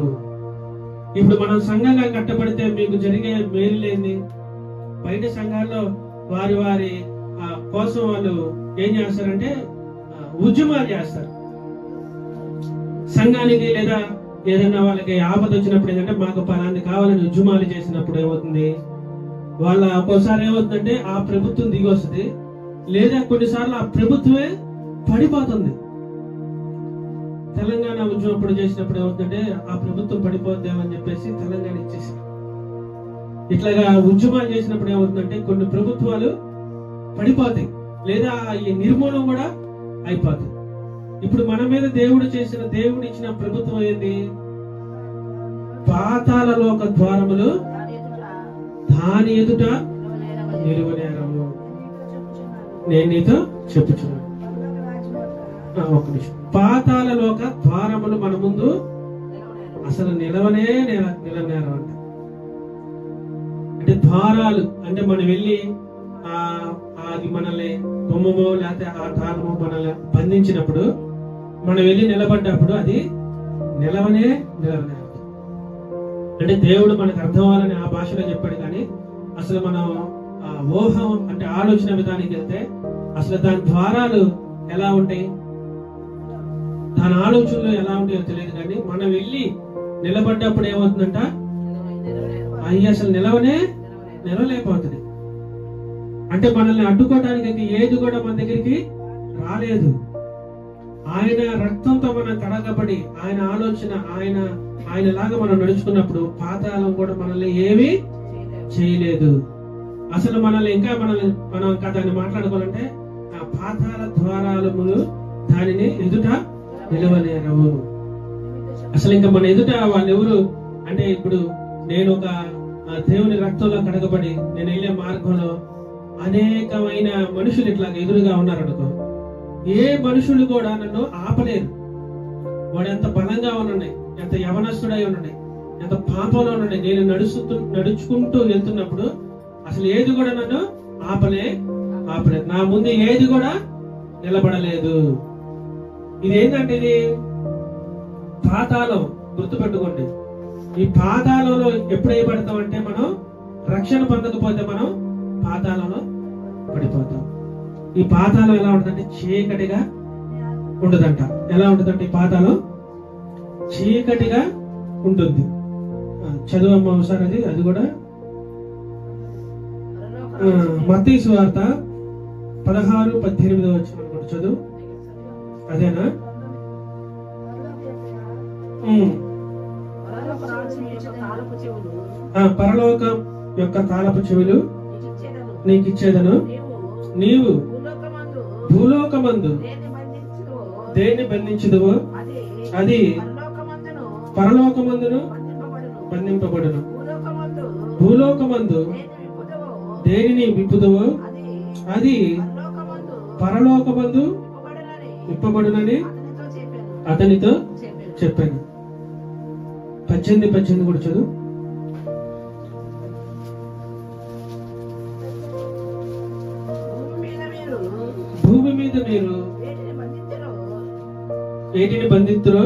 Speaker 1: ఇప్పుడు మనం సంఘంగా కట్టబడితే మీకు జరిగే మేలు లేని, బయట సంఘాల్లో వారి కోసం వాళ్ళు ఏం చేస్తారంటే ఉద్యమాలు చేస్తారు. సంఘానికి లేదా ఏదైనా వాళ్ళకి ఆపద వచ్చినప్పుడు ఏంటంటే మాకు పలాంటి కావాలని ఉద్యమాలు చేసినప్పుడు ఏమవుతుంది, వాళ్ళ ఒక్కోసారి ఏమవుతుందంటే ఆ ప్రభుత్వం దిగి వస్తుంది, లేదా కొన్నిసార్లు ఆ ప్రభుత్వమే పడిపోతుంది. తెలంగాణ ఉద్యమం అప్పుడు చేసినప్పుడు ఏమవుతుందంటే ఆ ప్రభుత్వం పడిపోద్దామని చెప్పేసి తెలంగాణ ఇచ్చేసి, ఇట్లాగా ఉద్యమాలు చేసినప్పుడు ఏమవుతుందంటే కొన్ని ప్రభుత్వాలు పడిపోతాయి, లేదా ఈ నిర్మూలన కూడా అయిపోతాయి. ఇప్పుడు మన మీద దేవుడు ఇచ్చిన ప్రభుత్వం ఏంది? పాతాళ లోక ద్వారములు దాని ఎదుట నిలువనేరము. నేను నీతో చెప్పుచున్నాను. ఒక నిమిషం. పాతాళ లోక ద్వారములు మన ముందు అసలు నిలవనేరం అంట. అంటే ద్వారాలు అంటే మనం వెళ్ళి అది మనల్ని దొమ్మమో లేకపోతే ఆ తాళమో మనల్ని బంధించినప్పుడు మనం వెళ్ళి నిలబడ్డప్పుడు అది నిలవనే. అంటే దేవుడు మనకు అర్థం అవ్వాలని ఆ భాషలో చెప్పాడు. కానీ అసలు మనం ఊహం అంటే ఆలోచన విధానికి వెళ్తే అసలు దాని ద్వారాలు ఎలా ఉంటాయి, దాని ఆలోచనలు ఎలా ఉంటాయో తెలియదు. కానీ మనం వెళ్ళి నిలబడ్డప్పుడు ఏమవుతుందంట, అవి అసలు నిలవలేకపోతుంది. అంటే మనల్ని అడ్డుకోవడానికి ఏది కూడా మన దగ్గరికి రాలేదు. ఆయన రక్తంతో మనం కడగబడి ఆయన ఆలోచన ఆయనలాగా మనం నడుచుకున్నప్పుడు పాతాళం కూడా మనల్ని ఏమీ చేయలేదు. అసలు మనల్ని ఇంకా మనం ఇంకా దాన్ని మాట్లాడుకోవాలంటే ఆ పాతాళ ద్వారాలములు దానిని ఎదుట నిలవలేరవు. అసలు ఇంకా మన ఎదుట వాళ్ళు ఎవరు అంటే, ఇప్పుడు నేను ఒక దేవుని రక్తంలో కడగబడి నేను వెళ్ళే మార్గంలో అనేకమైన మనుషులు ఇట్లా ఎదురుగా ఉన్నారనుకో, ఏ మనుషులు కూడా నన్ను ఆపలేరు. వాడు ఎంత బలంగా ఉండండి, ఎంత యవనస్తుడై ఉండండి, ఎంత పాపంలో ఉండండి, నేను నడుచుకుంటూ వెళ్తున్నప్పుడు అసలు ఏది కూడా నన్ను ఆపలేదు. నా ముందు ఏది కూడా నిలబడలేదు. ఇదేంటంటే ఇది పాతాళం. గుర్తుపెట్టుకోండి, ఈ పాతాళంలో ఎప్పుడు పడతామంటే మనం రక్షణ పొందకపోతే మనం పాతాళంలో పడిపోతాం. ఈ పాతాళం ఎలా ఉంటుందంటే చీకటిగా ఉండదంట. ఎలా ఉంటుందంటే ఈ పాతాళం చీకటిగా ఉంటుంది. చదువమ్మ ఒకసారి అది కూడా మత్తయి సువార్త 16-18 వచ్చిన చదువు. అదేనా? పరలోకం యొక్క తాళపు చెవులు నీకిచ్చేదను. నీవు భూలోకమందు దేన్ని బంధించుదువో అది పరలోకమందును బంధింపబడును. భూలోకమందు దేనిని విప్పుదువో అది పరలోకమందు విప్పబడునని అతనితో చెప్పాను. 18 కూడా చదువు. భూమి మీద మీరు వేటిని బంధితురో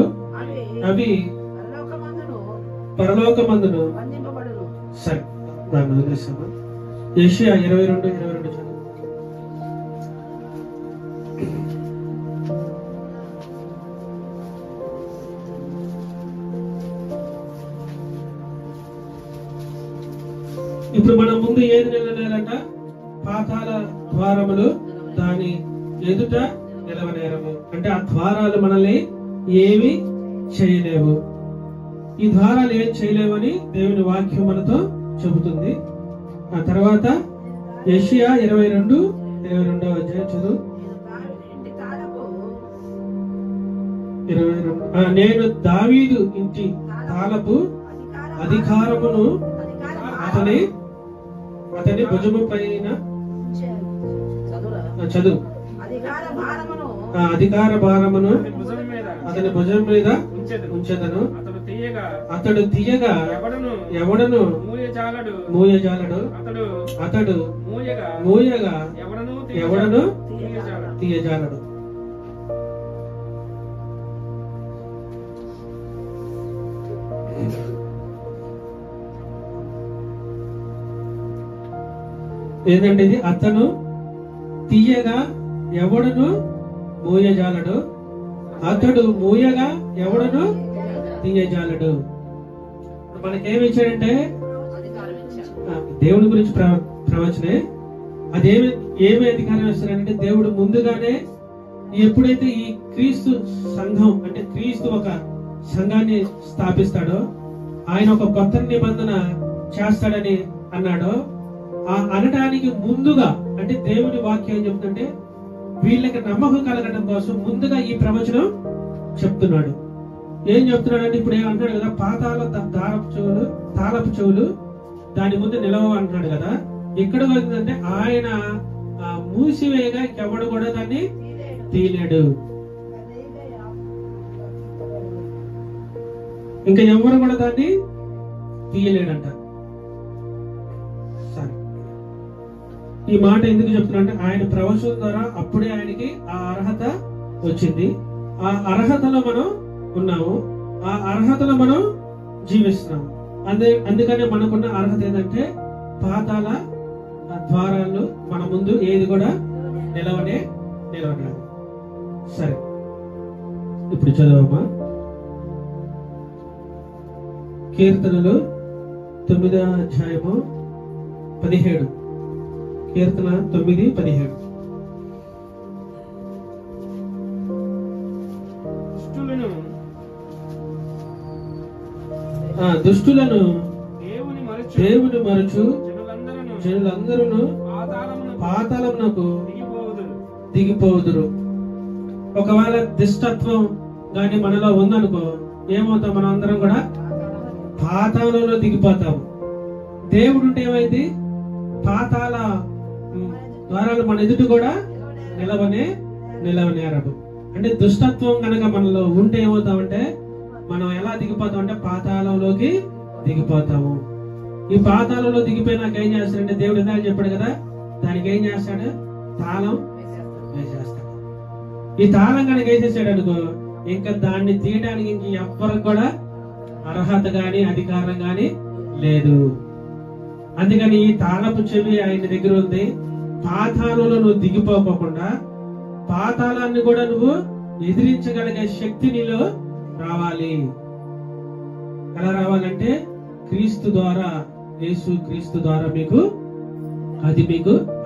Speaker 1: అవి పరలోకమందును. సరే, దాన్ని వదిలేసాము. యెషయా 22:22 చదువు. ఇప్పుడు మన ముందు ఏది నిలనేరంట? పాతాళ ద్వారములు దాని ఎదుట నిలవనేరము. అంటే ఆ ద్వారాలు మనల్ని ఏమి చేయలేవు. ఈ ద్వారాలు ఏం చేయలేవని దేవుని వాక్యం మనతో చెబుతుంది. ఆ తర్వాత యెషయా 22:22 అధ్యాయం చదువు. 22. నేను దావీదు ఇంటి తాళపు అధికారమును అతని భుజము పైన చదువు. అధికార భారమును అతని భుజం మీద ఉంచెదను. అతడు తీయగా ఎవడను మూయజాలడు. అతడు మూయగా ఎవడను తీయజాలడు. ఏంటంటే ఇది అతను తీయగా ఎవడను మూయజాలడు. అతడు మూయగా ఎవడను తీయజాలడు. మనకేమి ఇచ్చాడంటే దేవుడి గురించి ప్రవచనే. ఏమి అధికారం ఇస్తారంటే దేవుడు ముందుగానే ఎప్పుడైతే ఈ క్రీస్తు సంఘం అంటే క్రీస్తు ఒక సంఘాన్ని స్థాపిస్తాడో, ఆయన ఒక కొత్త నిబంధన చేస్తాడని అన్నాడో, అనడానికి ముందుగా అంటే దేవుని వాక్యం చెప్తుంటే వీళ్ళకి నమ్మకం కలగడం కోసం ముందుగా ఈ ప్రవచనం చెప్తున్నాడు. ఏం చెప్తున్నాడు అంటే ఇప్పుడు ఏమంటాడు కదా, పాతాళ తాళపు చెవులు దాని ముందు నిలవ అంటున్నాడు కదా. ఇక్కడ వచ్చిందంటే ఆయన మూసివేయగా ఎవడు కూడా దాన్ని తీయలేడు. ఇంకా ఎవరు కూడా దాన్ని తీయలేడంట. సరే, ఈ మాట ఎందుకు చెప్తున్నా అంటే ఆయన ప్రవచనం ద్వారా అప్పుడే ఆయనకి ఆ అర్హత వచ్చింది. ఆ అర్హతలో మనం ఉన్నాము, ఆ అర్హతలో మనం జీవిస్తున్నాము. అందుకనే మనకున్న అర్హత ఏంటంటే పాతాళ ద్వారాలు మన ముందు ఏది కూడా నిలవనే. సరే, ఇప్పుడు చదవమ్మా. కీర్తనలు 9వ అధ్యాయము 17. కీర్తన 9:17. దుష్టులను దేవుని మరచు జనులందరూ పాతాళమునకు దిగిపోదురు. ఒకవేళ దుష్టత్వం గాని మనలో ఉందనుకో, ఏమవుతాం? మనం అందరం కూడా పాతాళంలో దిగిపోతాము. దేవుడు ఉంటే ఏమైంది? పాతాళ ద్వారాలు మన ఎదుటి కూడా నిలవనేరడు. అంటే దుష్టత్వం కనుక మనలో ఉంటే ఏమవుతామంటే మనం ఎలా దిగిపోతాం అంటే పాతాళంలోకి దిగిపోతాము. ఈ పాతాళంలో దిగిపోయినాక ఏం చేస్తాడంటే దేవుడు ఇందాక చెప్పాడు కదా, దానికి ఏం చేస్తాడు? తాళం వేసేస్తాడు. ఈ తాళం కనుక వేసేసాడు అనుకో, ఇంకా దాన్ని తీయడానికి ఇంక ఎవ్వరికి కూడా అర్హత గాని అధికారం గాని లేదు. అందుకని ఈ తాళపు చెవి ఆయన దగ్గర ఉంది. పాతాళంలో నువ్వు దిగిపోకుండా పాతాళాన్ని కూడా నువ్వు ఎదిరించగలిగే శక్తి నీలో రావాలి. ఎలా రావాలంటే క్రీస్తు ద్వారా, యేసు క్రీస్తు ద్వారా మీకు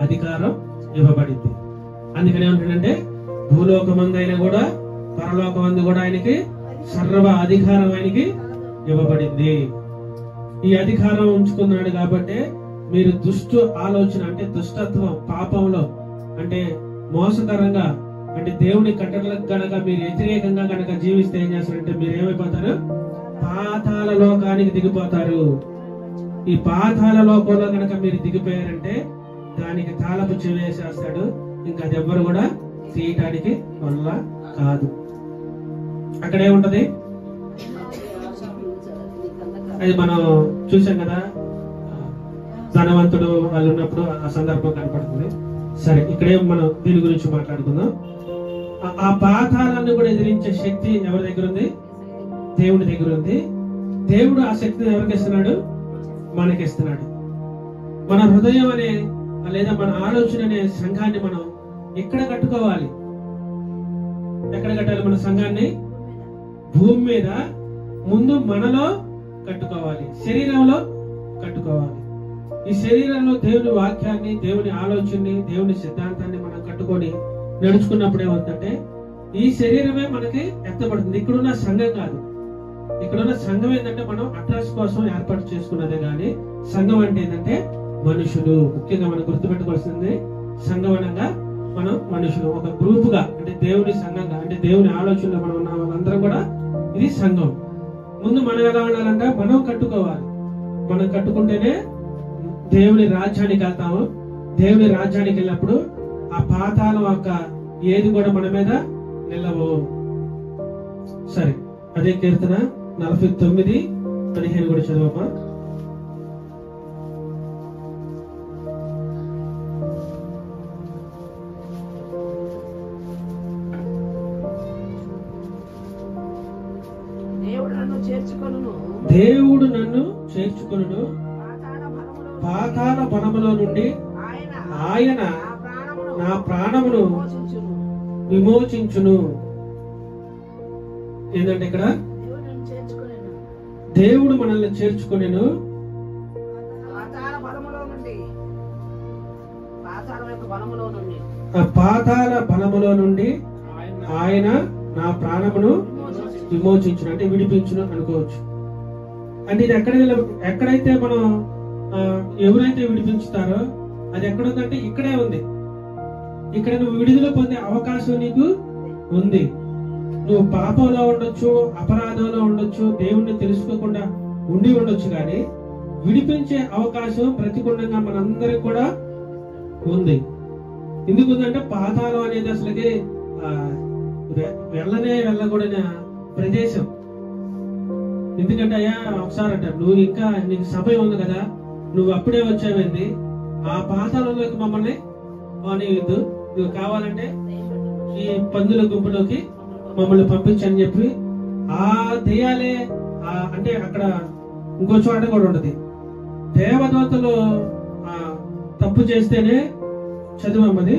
Speaker 1: అధికారం ఇవ్వబడింది. అందుకని ఏమంటాడంటే భూలోకమందు అయినా కూడా పరలోకమందు కూడా ఆయనకి సర్వ అధికారం ఆయనకి ఇవ్వబడింది. ఈ అధికారం ఉంచుకున్నాడు కాబట్టి మీరు దుష్టు ఆలోచన అంటే దుష్టత్వం, పాపంలో అంటే మోసకరంగా అంటే దేవుని కట్టడలకు గనక మీరు వ్యతిరేకంగా గనక జీవిస్తే ఏం చేస్తారంటే మీరు ఏమైపోతారు? పాతాళ లోకానికి దిగిపోతారు. ఈ పాతాళ లోకంలో గనక మీరు దిగిపోయారంటే దానికి తాళపు చెవి వేసేస్తాడు. ఇంకా అది ఎవ్వరు కూడా తీయటానికి వల్ల కాదు. అక్కడే ఉంటది. అది మనం చూసాం కదా, ధనవంతుడు వాళ్ళు ఉన్నప్పుడు ఆ సందర్భం కనపడుతుంది. సరే, ఇక్కడే మనం దీని గురించి మాట్లాడుకుందాం. ఆ పాతాళాన్ని కూడా ఎదిరించే శక్తి ఎవరి దగ్గర ఉంది? దేవుడి దగ్గర ఉంది. దేవుడు ఆ శక్తిని ఎవరికి ఇస్తున్నాడు? మనకి ఇస్తున్నాడు. మన హృదయం అనే లేదా మన ఆలోచన అనే సంఘాన్ని మనం ఎక్కడ కట్టుకోవాలి? ఎక్కడ కట్టాలి మన సంఘాన్ని? భూమి మీద ముందు మనలో కట్టుకోవాలి, శరీరంలో కట్టుకోవాలి. ఈ శరీరంలో దేవుని వాక్యాన్ని, దేవుని ఆలోచనని, దేవుని సిద్ధాంతాన్ని మనం కట్టుకొని నడుచుకున్నప్పుడు ఏమవుతుందంటే ఈ శరీరమే మనకి ఎత్తబడుతుంది. ఇక్కడున్న సంఘం కాదు. ఇక్కడున్న సంఘం ఏంటంటే మనం అడ్రస్ కోసం ఏర్పాటు చేసుకున్నదే గాని సంఘం అంటే ఏంటంటే మనుషులు. ముఖ్యంగా మనం గుర్తుపెట్టుకోవాల్సింది సంఘం అనగా మనం మనుషులు, ఒక గ్రూప్ గా అంటే దేవుని సంఘంగా అంటే దేవుని ఆలోచనలో మనం ఉన్న వాళ్ళందరం కూడా ఇది సంఘం. ముందు మనం ఎలా ఉండాలంటే మనం కట్టుకోవాలి. మనం కట్టుకుంటేనే దేవుని రాజ్యానికి వెళ్తాము. దేవుని రాజ్యానికి వెళ్ళినప్పుడు ఆ పాతాళం యొక్క ఏది కూడా మన మీద నిలవు. సరే, అదే కీర్తన 49:15 కూడా చదవమ్మా. దేవుడు నన్ను చేర్చుకొనును, పాతాళ బలములో నుండి ఆయన నా ప్రాణమును విమోచించును. ఏంటంటే ఇక్కడ దేవుడు మనల్ని చేర్చుకొనెను, ఆ పాతాళ బలములో నుండి ఆయన నా ప్రాణమును విమోచించును అంటే విడిపించును అనుకోవచ్చు. అంటే ఇది ఎక్కడైతే మనం ఎవరైతే విడిపించుతారో అది ఎక్కడుందంటే ఇక్కడే ఉంది. ఇక్కడ నువ్వు విడుదల పొందే అవకాశం నీకు ఉంది. నువ్వు పాపంలో ఉండొచ్చు, అపరాధంలో ఉండొచ్చు, దేవుణ్ణి తెలుసుకోకుండా ఉండి ఉండొచ్చు, కానీ విడిపించే అవకాశం ప్రతికూలంగా మనందరికి కూడా ఉంది. ఎందుకుందంటే పాతాళం అనేది అసలుకి వెళ్ళకూడని ప్రదేశం. ఎందుకంటే అయ్యా ఒకసారి అంటారు, నువ్వు ఇంకా నీకు సమయం ఉంది కదా, నువ్వు అప్పుడే వచ్చావేంది, ఆ పాతాళంలోకి మమ్మల్ని పోనీయద్దు, నువ్వు కావాలంటే ఈ పందుల గుంపులోకి మమ్మల్ని పంపించని చెప్పి ఆ దెయ్యాలే అంటే అక్కడ ఇంకో చోట కూడా ఉంటది. దేవదూతలు తప్పు చేస్తేనే చదివమ్మది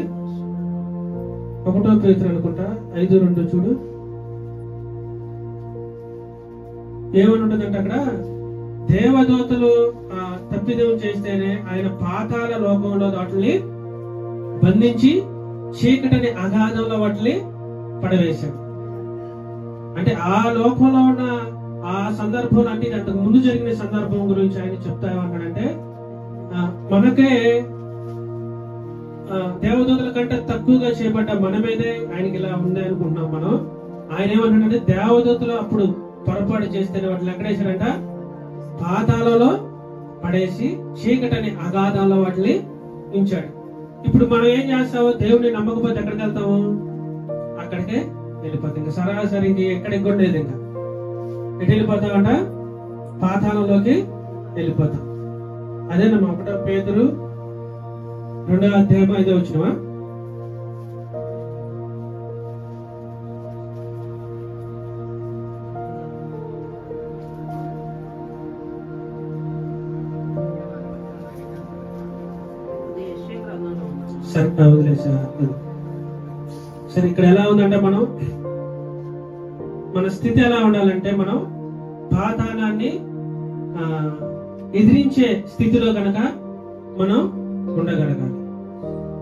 Speaker 1: 1 పేతురు అనుకుంటా 5:2 చూడు. ఏమని ఉంటుందంటే అక్కడ దేవదూతలు తప్పిదం చేస్తేనే ఆయన పాతాళ లోకంలో వాటిని బంధించి చీకటిని అగాధంలో వాటిని పడవేశాడు. అంటే ఆ లోకంలో ఉన్న ఆ సందర్భంలో, అంటే అంతకు ముందు జరిగిన సందర్భం గురించి ఆయన చెప్తా ఏమన్నాడంటే, మనకే దేవదూతల కంటే తక్కువగా చేయబడ్డ మన మీదే ఆయనకి ఇలా ఉంది అనుకుంటున్నాం మనం. ఆయన ఏమన్నాడంటే, దేవదూతలు అప్పుడు పొరపాటు చేస్తే వాటిని ఎక్కడేశారంట, పాతాళంలో పడేసి చీకటని అగాధంలో వాటిని ఉంచాడు. ఇప్పుడు మనం ఏం చేస్తాము? దేవుడిని నమ్మకపోతే ఎక్కడికి వెళ్తాము? అక్కడికే వెళ్ళిపోతాం. ఇంకా సరాసరి ఎక్కడికి కూడా లేదు. ఇంకా ఎటు వెళ్ళిపోతామంట? పాతాళంలోకి వెళ్ళిపోతాం. అదేనమ్మా 1 పేతురు 2వ అధ్యాయం 5వ వచనమా? సరే, ఇక్కడ ఎలా ఉందంటే మన స్థితి ఎలా ఉండాలంటే, మనం పాతాళాన్ని ఎదిరించే స్థితిలో కనుక మనం ఉండగలగాలి.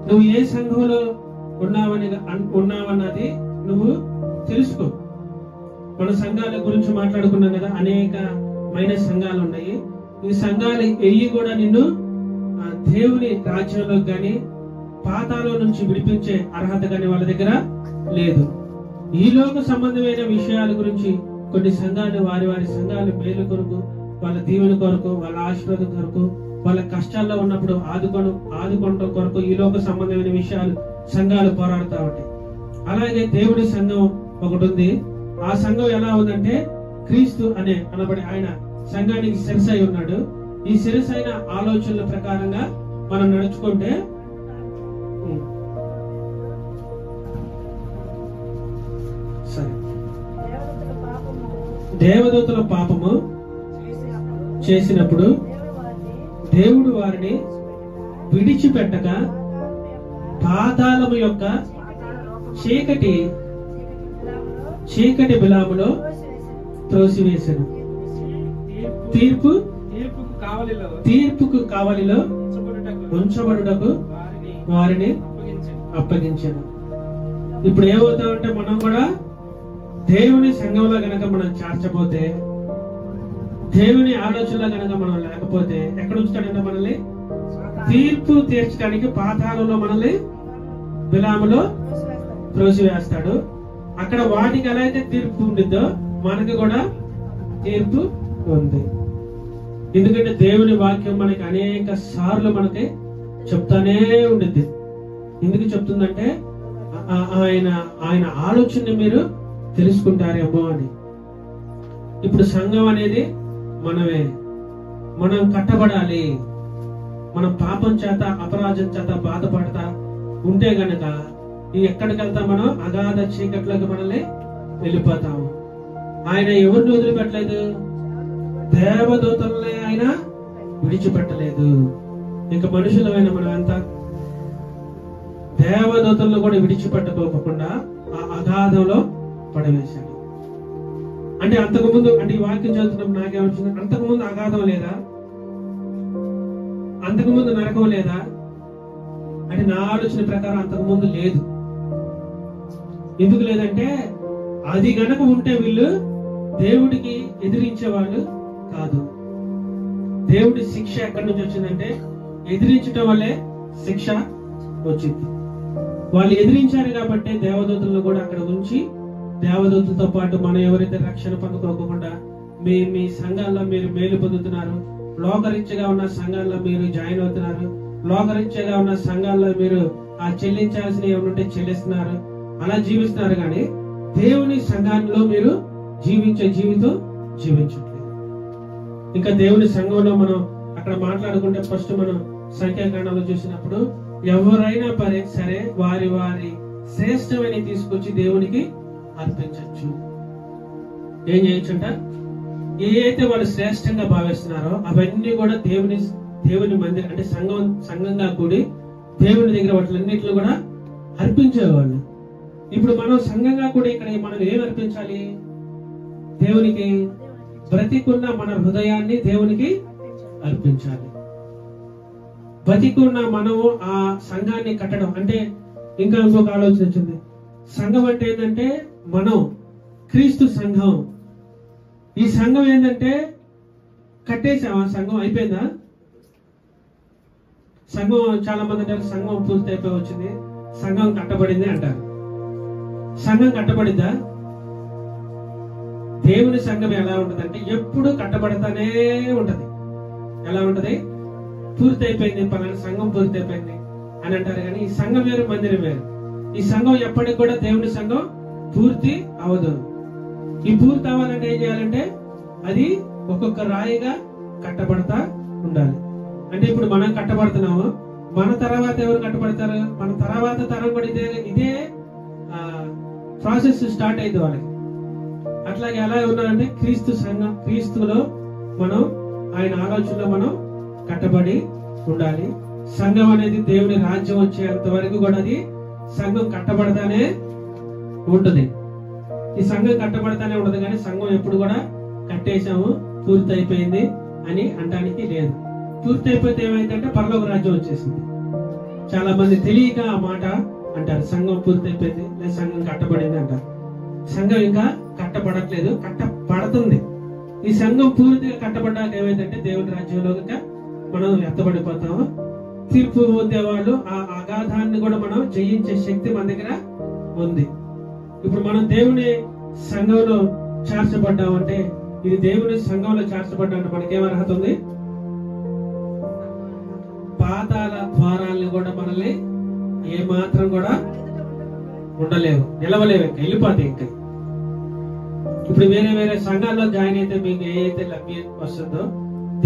Speaker 1: నువ్వు ఏ సంఘంలో ఉన్నావన్నది నువ్వు తెలుసుకో. మన సంఘాల గురించి మాట్లాడుకున్నాం కదా, అనేకమైన సంఘాలు ఉన్నాయి. ఈ సంఘాలు ఎయ్యి కూడా నిన్ను దేవుని రాజ్యంలో గాని పాతాళం నుంచి విడిపించే అర్హత గాని వాళ్ళ దగ్గర లేదు. ఈ లోక సంబంధమైన విషయాల గురించి కొన్ని సంఘాలు వారి సంఘాలు మేలు కొరకు, వాళ్ళ దీవెన కొరకు, వాళ్ళ ఆశీర్వాదం కొరకు, వాళ్ళ కష్టాల్లో ఉన్నప్పుడు ఆదుకోవడం కొరకు ఈ లోక సంబంధమైన విషయాలు సంఘాలు పోరాడుతూ ఉంటాయి. అలాగే దేవుడి సంఘం ఒకటి ఉంది. ఆ సంఘం ఎలా ఉందంటే, క్రీస్తు అనబడి ఆయన సంఘానికి శిరస్సు అయి ఉన్నాడు. ఈ శిరస్సు అయిన ఆలోచనల ప్రకారంగా మనం నడుచుకుంటే సరే. దేవదూతల పాపము చేసినప్పుడు దేవుడు వారిని విడిచిపెట్టక పాతాళము యొక్క చీకటి బిలాములో త్రోసివేశాను. తీర్పుకు కావలిలో ఉంచబడుటకు వారిని అప్పగించాను. ఇప్పుడు ఏమవుతామంటే, మనం కూడా దేవుని సంఘంలో గనక మనం చేర్చపోతే, దేవుని ఆలోచనలో గనక మనం లేకపోతే ఎక్కడ ఉంచుతాడంటే మనల్ని తీర్పు తీర్చడానికి పాతాళంలో మనల్ని బిలాములో త్రోసివేస్తాడు. అక్కడ వాటికి ఎలా అయితే తీర్పు ఉండిద్దో మనకి కూడా తీర్పు ఉంది. ఎందుకంటే దేవుని వాక్యం మనకి అనేక సార్లు మనకి చెప్తానే ఉండిద్ది. ఎందుకు చెప్తుందంటే, ఆయన ఆలోచనని మీరు తెలుసుకుంటారేమో అని. ఇప్పుడు సంఘం అనేది మనమే. మనం కట్టబడాలి. మనం పాపం చేత అపరాధం చేత బాధపడతా ఉంటే గనక ఎక్కడికి వెళ్తాం? మనం అగాధ చీకట్లోకి మనల్ని వెళ్ళిపోతాము. ఆయన ఎవరిని వదిలిపెట్టలేదు? దేవదూతల్ని ఆయన విడిచిపెట్టలేదు. ఇంకా మనుషులమైన మనం ఎంత దేవదూతలను కూడా విడిచిపెట్టుకోకుండా ఆ అగాధంలో పడవేశాడు. అంటే అంతకుముందు, అంటే ఈ వాక్యం చదువుతున్నప్పుడు నాకేమొచ్చింది? అంతకుముందు అగాధం లేదా? అంతకుముందు నరకం లేదా అంటే, నా ఆలోచన ప్రకారం అంతకుముందు లేదు. ఎందుకు లేదంటే, అది గనక ఉంటే వీళ్ళు దేవుడికి ఎదిరించే వాళ్ళు కాదు. దేవుడి శిక్ష ఎక్కడి నుంచి వచ్చిందంటే, ఎదిరించడం వల్లే శిక్ష వచ్చింది. వాళ్ళు ఎదిరించారు కాబట్టి దేవదూతలను కూడా అక్కడ ఉంచి, దేవదూతలతో పాటు మనం ఎవరైతే రక్షణ పొందుకోకుండా మీ సంఘాల్లో మీరు మేలు పొందుతున్నారు, లోకరీత్యగా ఉన్న సంఘాల్లో మీరు జాయిన్ అవుతున్నారు, లోకరీత్యగా ఉన్న సంఘాల్లో మీరు ఆ చెల్లించాల్సిన ఏమంటే చెల్లిస్తున్నారు, అలా జీవిస్తున్నారు. కానీ దేవుని సంఘాల్లో మీరు జీవించే జీవితం జీవించట్లేదు. ఇంకా దేవుని సంఘంలో మనం అక్కడ మాట్లాడుకుంటే, ఫస్ట్ మనం సంఖ్యాకాండంలో చూసినప్పుడు ఎవరైనా సరే వారి శ్రేష్టమైన తీసుకొచ్చి దేవునికి అర్పించవచ్చు. ఏం చేయొచ్చంట? ఏ అయితే వాళ్ళు శ్రేష్టంగా భావిస్తున్నారో అవన్నీ కూడా దేవుని మందిరం అంటే సంఘంగా కూడి దేవుని దగ్గర వాటిలన్నింటిలో కూడా అర్పించేవాళ్ళు. ఇప్పుడు మనం సంఘంగా కూడా ఇక్కడ మనం ఏం అర్పించాలి? దేవునికి బ్రతికున్న మన హృదయాన్ని దేవునికి అర్పించాలి. బతికున్న మనము ఆ సంఘాన్ని కట్టడం అంటే ఇంకా ఇంకొక ఆలోచన వచ్చింది. సంఘం అంటే ఏంటంటే మనం క్రీస్తు సంఘం. ఈ సంఘం ఏంటంటే కట్టేసాం, ఆ సంఘం అయిపోయిందా? సంఘం చాలా మంది అంటారు సంఘం పూర్తి అయిపోయి వచ్చింది, సంఘం కట్టబడింది అంటారు. సంఘం కట్టబడిందా? దేవుని సంఘం ఎలా ఉంటది అంటే ఎప్పుడు కట్టబడతానే ఉంటది. ఎలా ఉంటది? పూర్తి అయిపోయింది, పలానా సంఘం పూర్తి అయిపోయింది అని అంటారు. కానీ ఈ సంఘం వేరు, మందిరం వేరు. ఈ సంఘం ఎప్పటికి కూడా దేవుని సంఘం పూర్తి అవదు. ఈ పూర్తి అవ్వాలంటే ఏం చేయాలంటే అది ఒక్కొక్క రాయిగా కట్టబడతా ఉండాలి. అంటే ఇప్పుడు మనం కట్టబడుతున్నాము, మన తర్వాత ఎవరు కట్టబడతారు? మన తర్వాత తరం కూడా ఇదే ప్రాసెస్ స్టార్ట్ అయింది వాళ్ళకి. అట్లాగే ఎలా ఉన్నారంటే క్రీస్తు సంఘం, క్రీస్తులో మనం ఆయన ఆలోచనలో మనం కట్టబడి ఉండాలి. సంఘం అనేది దేవుని రాజ్యం వచ్చేంత వరకు కూడా అది సంఘం కట్టబడతానే ఉంటుంది. ఈ సంఘం కట్టబడతానే ఉంటుంది, కానీ సంఘం ఎప్పుడు కూడా కట్టేశాము పూర్తి అయిపోయింది అని అనడానికి లేదు. పూర్తి అయిపోతే ఏమైందంటే పరలోక రాజ్యం వచ్చేసింది. చాలా మంది తెలియక ఆ మాట అంటారు, సంఘం పూర్తి అయిపోయింది లేదా సంఘం కట్టబడింది అంటారు. సంఘం ఇంకా కట్టబడట్లేదు, కట్టబడుతుంది. ఈ సంఘం పూర్తిగా కట్టబడ్డాక ఏమైందంటే దేవుని రాజ్యంలో మనం ఎత్తబడిపోతాము. తీర్పు పొందే వాళ్ళు ఆ అగాధాన్ని కూడా మనం జయించే శక్తి మన దగ్గర ఉంది. ఇప్పుడు మనం దేవుని సంఘంలో చేర్చబడ్డామంటే, ఇది దేవుని సంఘంలో చేర్చబడ్డామంటే మనకేం అర్హత ఉంది? పాతాళ ద్వారాలను కూడా మనల్ని ఏ మాత్రం కూడా ఉండలేవు, నిలవలేవు, ఇంకా వెళ్ళిపోతాయి. ఇంకా ఇప్పుడు వేరే వేరే సంఘాల్లో జాయిన్ అయితే మీకు ఏదైతే లభ్యం వస్తుందో,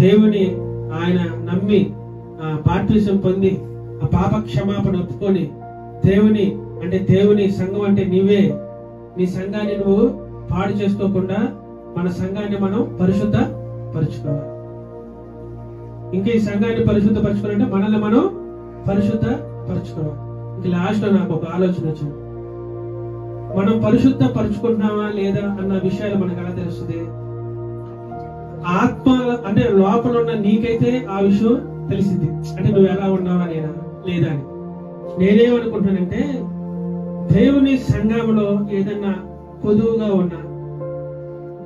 Speaker 1: దేవుని ఆయన నమ్మి బాప్తిసం పొంది ఆ పాప క్షమాపణ ఒప్పుకొని దేవుని అంటే దేవుని సంఘం అంటే నీవే, నీ సంఘాన్ని నువ్వు పాడు చేసుకోకుండా మన సంఘాన్ని మనం పరిశుద్ధ పరుచుకోవాలి. ఇంకా ఈ సంఘాన్ని పరిశుద్ధ పరుచుకోవాలంటే మనల్ని మనం పరిశుద్ధ పరుచుకోవాలి. ఇంక లాస్ట్ లో నాకు ఒక ఆలోచన వచ్చింది. మనం పరిశుద్ధ పరుచుకుంటున్నామా లేదా అన్న విషయాలు మనకు ఎలా తెలుస్తుంది? ఆత్మ అంటే లోపల ఉన్న నీకైతే ఆ విషయం తెలిసింది, అంటే నువ్వు ఎలా ఉన్నావా లేదా అని. నేనేమనుకుంటున్నానంటే దేవుని సంఘంలో ఏదన్నా కొదువుగా ఉన్నా,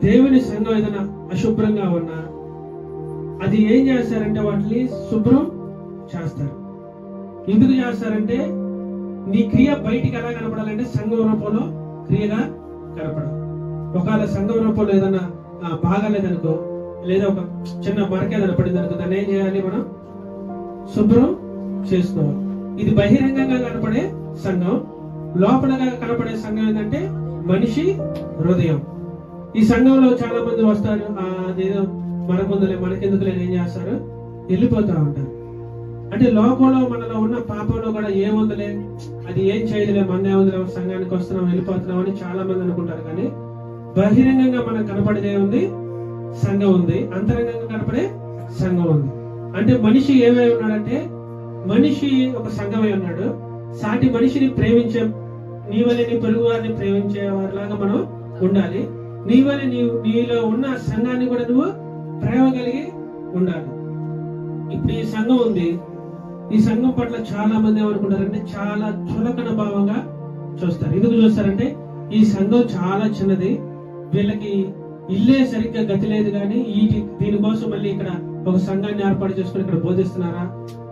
Speaker 1: దేవుని సంఘం ఏదైనా అశుభ్రంగా ఉన్నా, అది ఏం చేస్తారంటే వాటిని శుభ్రం చేస్తారు. ఎందుకు చేస్తారంటే నీ క్రియ బయటికి ఎలా కనపడాలంటే సంఘం రూపంలో క్రియగా కనపడాలి. ఒకవేళ సంఘం రూపంలో ఏదైనా బాగాలేదనుకో, లేదా ఒక చిన్న మరక ఏదైనా పడిందనుకో, దాన్ని ఏం చేయాలి? మనం శుభ్రం చేసుకోవాలి. ఇది బహిరంగంగా కనపడే సంఘం. లోపలగా కనపడే సంఘం ఏంటంటే మనిషి హృదయం. ఈ సంఘంలో చాలా మంది వస్తారు, అదేదో మనకుందులే మనకెందుకులే ఏం చేస్తారు, వెళ్ళిపోతా ఉంటారు. అంటే లోకంలో మనలో ఉన్న పాపంలో కూడా ఏముందిలే, అది ఏం చేయదులే, మన ఏముందిలే, సంఘానికి వస్తున్నాం వెళ్ళిపోతున్నాం అని చాలా మంది అనుకుంటారు. కానీ బహిరంగంగా మనకు కనపడేదే ఉంది, సంఘం ఉంది. అంతరంగంగా కనపడే సంఘం ఉంది. అంటే మనిషి ఏమై ఉన్నాడంటే మనిషి ఒక సంఘమై ఉన్నాడు. సాటి మనిషిని ప్రేమించే, నీ వల్ల నీ పొరుగు వారిని ప్రేమించే వారిలాగా మనం ఉండాలి. నీ వల్ల నీలో ఉన్న సంఘాన్ని కూడా నువ్వు ప్రేమ కలిగి ఉండాలి. ఇప్పుడు ఈ సంఘం ఉంది, ఈ సంఘం పట్ల చాలా మంది ఏమనుకుంటారంటే చాలా చులకన భావంగా చూస్తారు. ఎందుకు చూస్తారంటే ఈ సంఘం చాలా చిన్నది, వీళ్ళకి ఇల్లే సరిగ్గా గతి లేదు, కానీ దీనికోసం మళ్ళీ ఇక్కడ ఒక సంఘాన్ని ఏర్పాటు చేసుకుని ఇక్కడ బోధిస్తున్నారా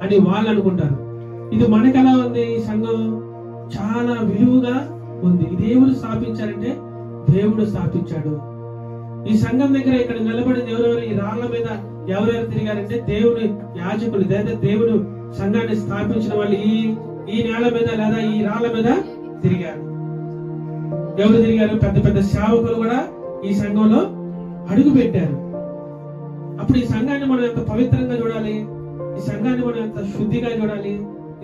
Speaker 1: అని వాళ్ళు అనుకుంటారు. ఇది మనకు ఎలా ఉంది? ఈ సంఘం చాలా విలువగా ఉంది. ఇది ఎవరు స్థాపించారంటే దేవుడు స్థాపించాడు. ఈ సంఘం దగ్గర ఇక్కడ నిలబడింది ఎవరెవరు, ఈ రాళ్ల మీద ఎవరెవరు తిరిగారంటే దేవుని యాజకులు, లేదా దేవుడు సంఘాన్ని స్థాపించిన వాళ్ళు ఈ నేల మీద లేదా ఈ రాళ్ల మీద తిరిగారు. ఎవరు తిరిగారు? పెద్ద పెద్ద సేవకులు కూడా ఈ సంఘంలో అడుగు పెట్టారు. అప్పుడు ఈ సంఘాన్ని మనం ఎంత పవిత్రంగా చూడాలి, ఈ సంఘాన్ని మనం ఎంత శుద్ధిగా చూడాలి,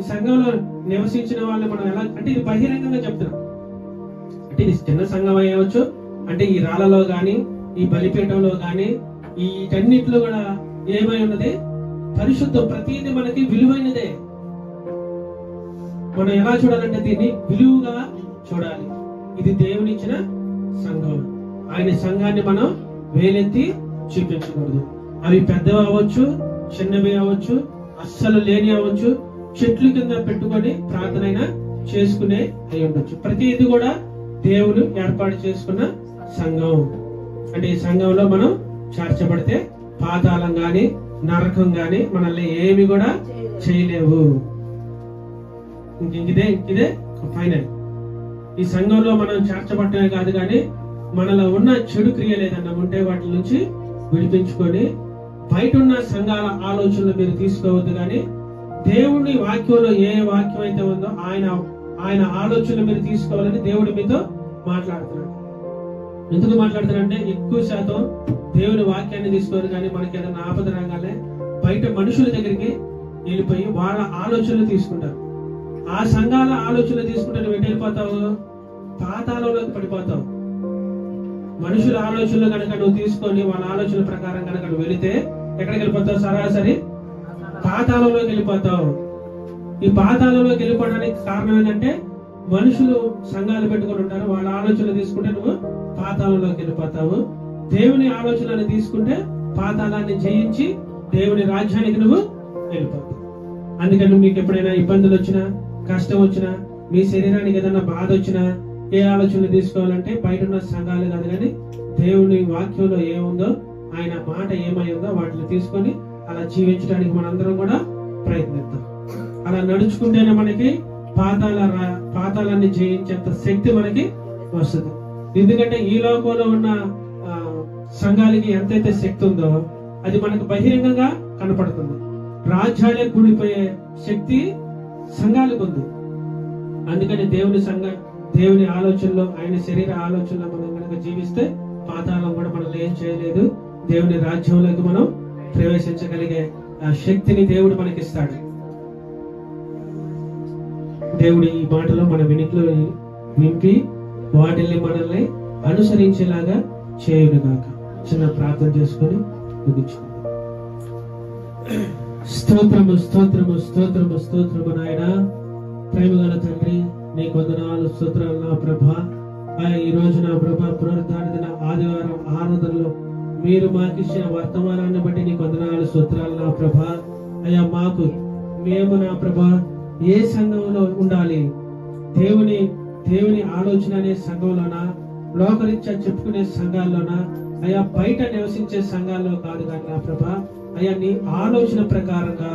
Speaker 1: ఈ సంఘంలో నివసించిన వాళ్ళని మనం ఎలా, అంటే ఇది బహిరంగంగా చెప్తున్నాం. అంటే ఇది చిన్న సంఘం అయ్యవచ్చు, అంటే ఈ రాళ్లలో గాని ఈ బలిపీఠంలో గాని వీటన్నిటిలో కూడా ఏమై ఉన్నది? పరిశుద్ధం. ప్రతిదీ మనకి విలువైనదే. మనం ఎలా చూడాలంటే దీన్ని విలువగా చూడాలి. ఇది దేవునిచ్చిన సంఘం. ఆయన సంఘాన్ని మనం వేలెత్తి చూపించకూడదు. అవి పెద్దవి అవ్వచ్చు, చిన్నవి అవ్వచ్చు, అస్సలు లేని అవ్వచ్చు, చెట్లు కింద పెట్టుకొని ప్రార్థన అయినా చేసుకునే అయి ఉండొచ్చు. ప్రతిది కూడా దేవుడు ఏర్పాటు చేసుకున్న సంఘం. అంటే ఈ సంఘంలో మనం చేర్చబడితే పాతాళం గాని నరకం గాని మనల్ని ఏమి కూడా చేయలేవు. ఇదే ఫైనల్. ఈ సంఘంలో మనం చేర్చబడటమే కాదు కానీ మనలో ఉన్న చెడు క్రియలు ఏదన్నా ఉంటే వాటి నుంచి విడిపించుకొని బయట ఉన్న సంఘాల ఆలోచనలు మీరు తీసుకోవద్దు. కానీ దేవుని వాక్యంలో ఏ వాక్యం అయితే ఉందో ఆయన ఆలోచనలు మీరు తీసుకోవాలని దేవుడు మీతో మాట్లాడుతున్నాడు. ఎందుకు మాట్లాడుతున్నాడంటే ఎక్కువ శాతం దేవుని వాక్యాన్ని తీసుకోరు కానీ మనకి ఏదైనా ఆపద రాగానే బయట మనుషుల దగ్గరికి వెళ్ళిపోయి వాళ్ళ ఆలోచనలు తీసుకుంటారు. ఆ సంఘాల ఆలోచనలు తీసుకుంటే నువ్వు ఎటు వెళ్ళిపోతావు? పాతాళంలోకి పడిపోతావు. మనుషుల ఆలోచనలు కనుక నువ్వు తీసుకొని వాళ్ళ ఆలోచన ప్రకారం కనుక నువ్వు వెళితే ఎక్కడికి వెళ్ళిపోతావు? సరాసరి పాతాళంలోకి వెళ్ళిపోతావు. ఈ పాతాళంలోకి వెళ్ళిపోవడానికి కారణం ఏంటంటే మనుషులు సంఘాలు పెట్టుకొని ఉంటారు, వాళ్ళ ఆలోచనలు తీసుకుంటే నువ్వు పాతాళంలోకి వెళ్ళిపోతావు. దేవుని ఆలోచనలు తీసుకుంటే పాతాళాన్ని జయించి దేవుని రాజ్యానికి నువ్వు వెళ్ళిపోతావు. అందుకని మీకు ఎప్పుడైనా ఇబ్బందులు వచ్చినా, కష్టం వచ్చినా, మీ శరీరానికి ఏదైనా బాధ వచ్చినా ఏ ఆలోచనలు తీసుకోవాలంటే బయట ఉన్న సంఘాలు కాదు కానీ దేవుని వాక్యంలో ఏముందో, ఆయన మాట ఏమై ఉందో వాటిని తీసుకొని అలా జీవించడానికి మనందరం కూడా ప్రయత్నిద్దాం. అలా నడుచుకుంటేనే మనకి పాతాళాన్ని జయించేంత శక్తి మనకి వస్తుంది. ఎందుకంటే ఈ లోకంలో ఉన్న సంఘాలకి ఎంతైతే శక్తి ఉందో అది మనకు బహిరంగంగా కనపడుతుంది. రాజ్యాలే కూలిపోయే శక్తి సంఘాలకు ఉంది. అందుకని దేవుని ఆలోచనలో, ఆయన శరీర ఆలోచనలో మనం కనుక జీవిస్తే పాతాళం కూడా మనల్ని ఏం చేయలేదు. దేవుని రాజ్యంలోకి మనం ప్రవేశించగలిగే ఆ శక్తిని దేవుడు మనకిస్తాడు. దేవుడు ఈ మాటలో మన వినికిలో నింపి వాటిని మనల్ని అనుసరించేలాగా చేయునుగాక. చిన్న ప్రార్థన చేసుకొని ముగించుకుందాం. స్తోత్రము స్తోత్రము స్తోత్రము స్తోత్రము నాయన, ప్రేమగల తండ్రి, నీకు వందనాలు స్తోత్రాలు నా ప్రభా. ఈ రోజు నా ప్రభా పునరుద్ధాన దిన ఆదివారం ఆరాధనలో మీరు మాకు ఇచ్చిన వర్తమానాన్ని బట్టి నీకు వందనాలు స్తోత్రాలు నా ప్రభా. అయ్యా మేము నా ప్రభా ఏ సంఘంలో ఉండాలి? దేవుని ఆలోచన అనే సంఘంలోనా, లోకరీత్యా చెప్పుకునే సంఘాల్లోనా, అయ్యా బయట నివసించే సంఘాల్లో కాదు కానీ నా ప్రభా, అయ్యా నీ ఆలోచన ప్రకారంగా,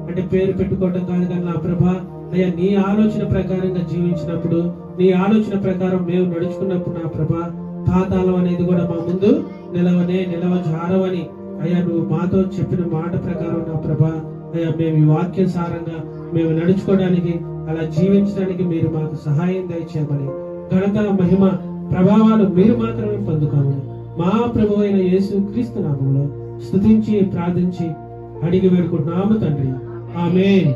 Speaker 1: అంటే పేరు పెట్టుకోవటం కాదు కానీ నా ప్రభా, అయ్యా నీ ఆలోచన ప్రకారంగా జీవించినప్పుడు, నీ ఆలోచన ప్రకారం మేము నడుచుకున్నప్పుడు నా ప్రభా, పాతాళం అనేది కూడా మా ముందు నిలవజారవని అయ్యా నువ్వు మాతో చెప్పిన మాట ప్రకారం నా ప్రభా, అయ్యా మేము ఈ వాక్యానుసారంగా మేము నడుచుకోవడానికి, అలా జీవించడానికి మీరు మాకు సహాయం దయచేయమని, ఘనత మహిమ ప్రభావాలు మీరు మాత్రమే పొందుకోమని మా ప్రభు అయిన యేసు క్రీస్తు నామములో స్తుతించి ప్రార్థించి అడిగి వేడుకుంటున్నాము తండ్రి. ఆమేన్.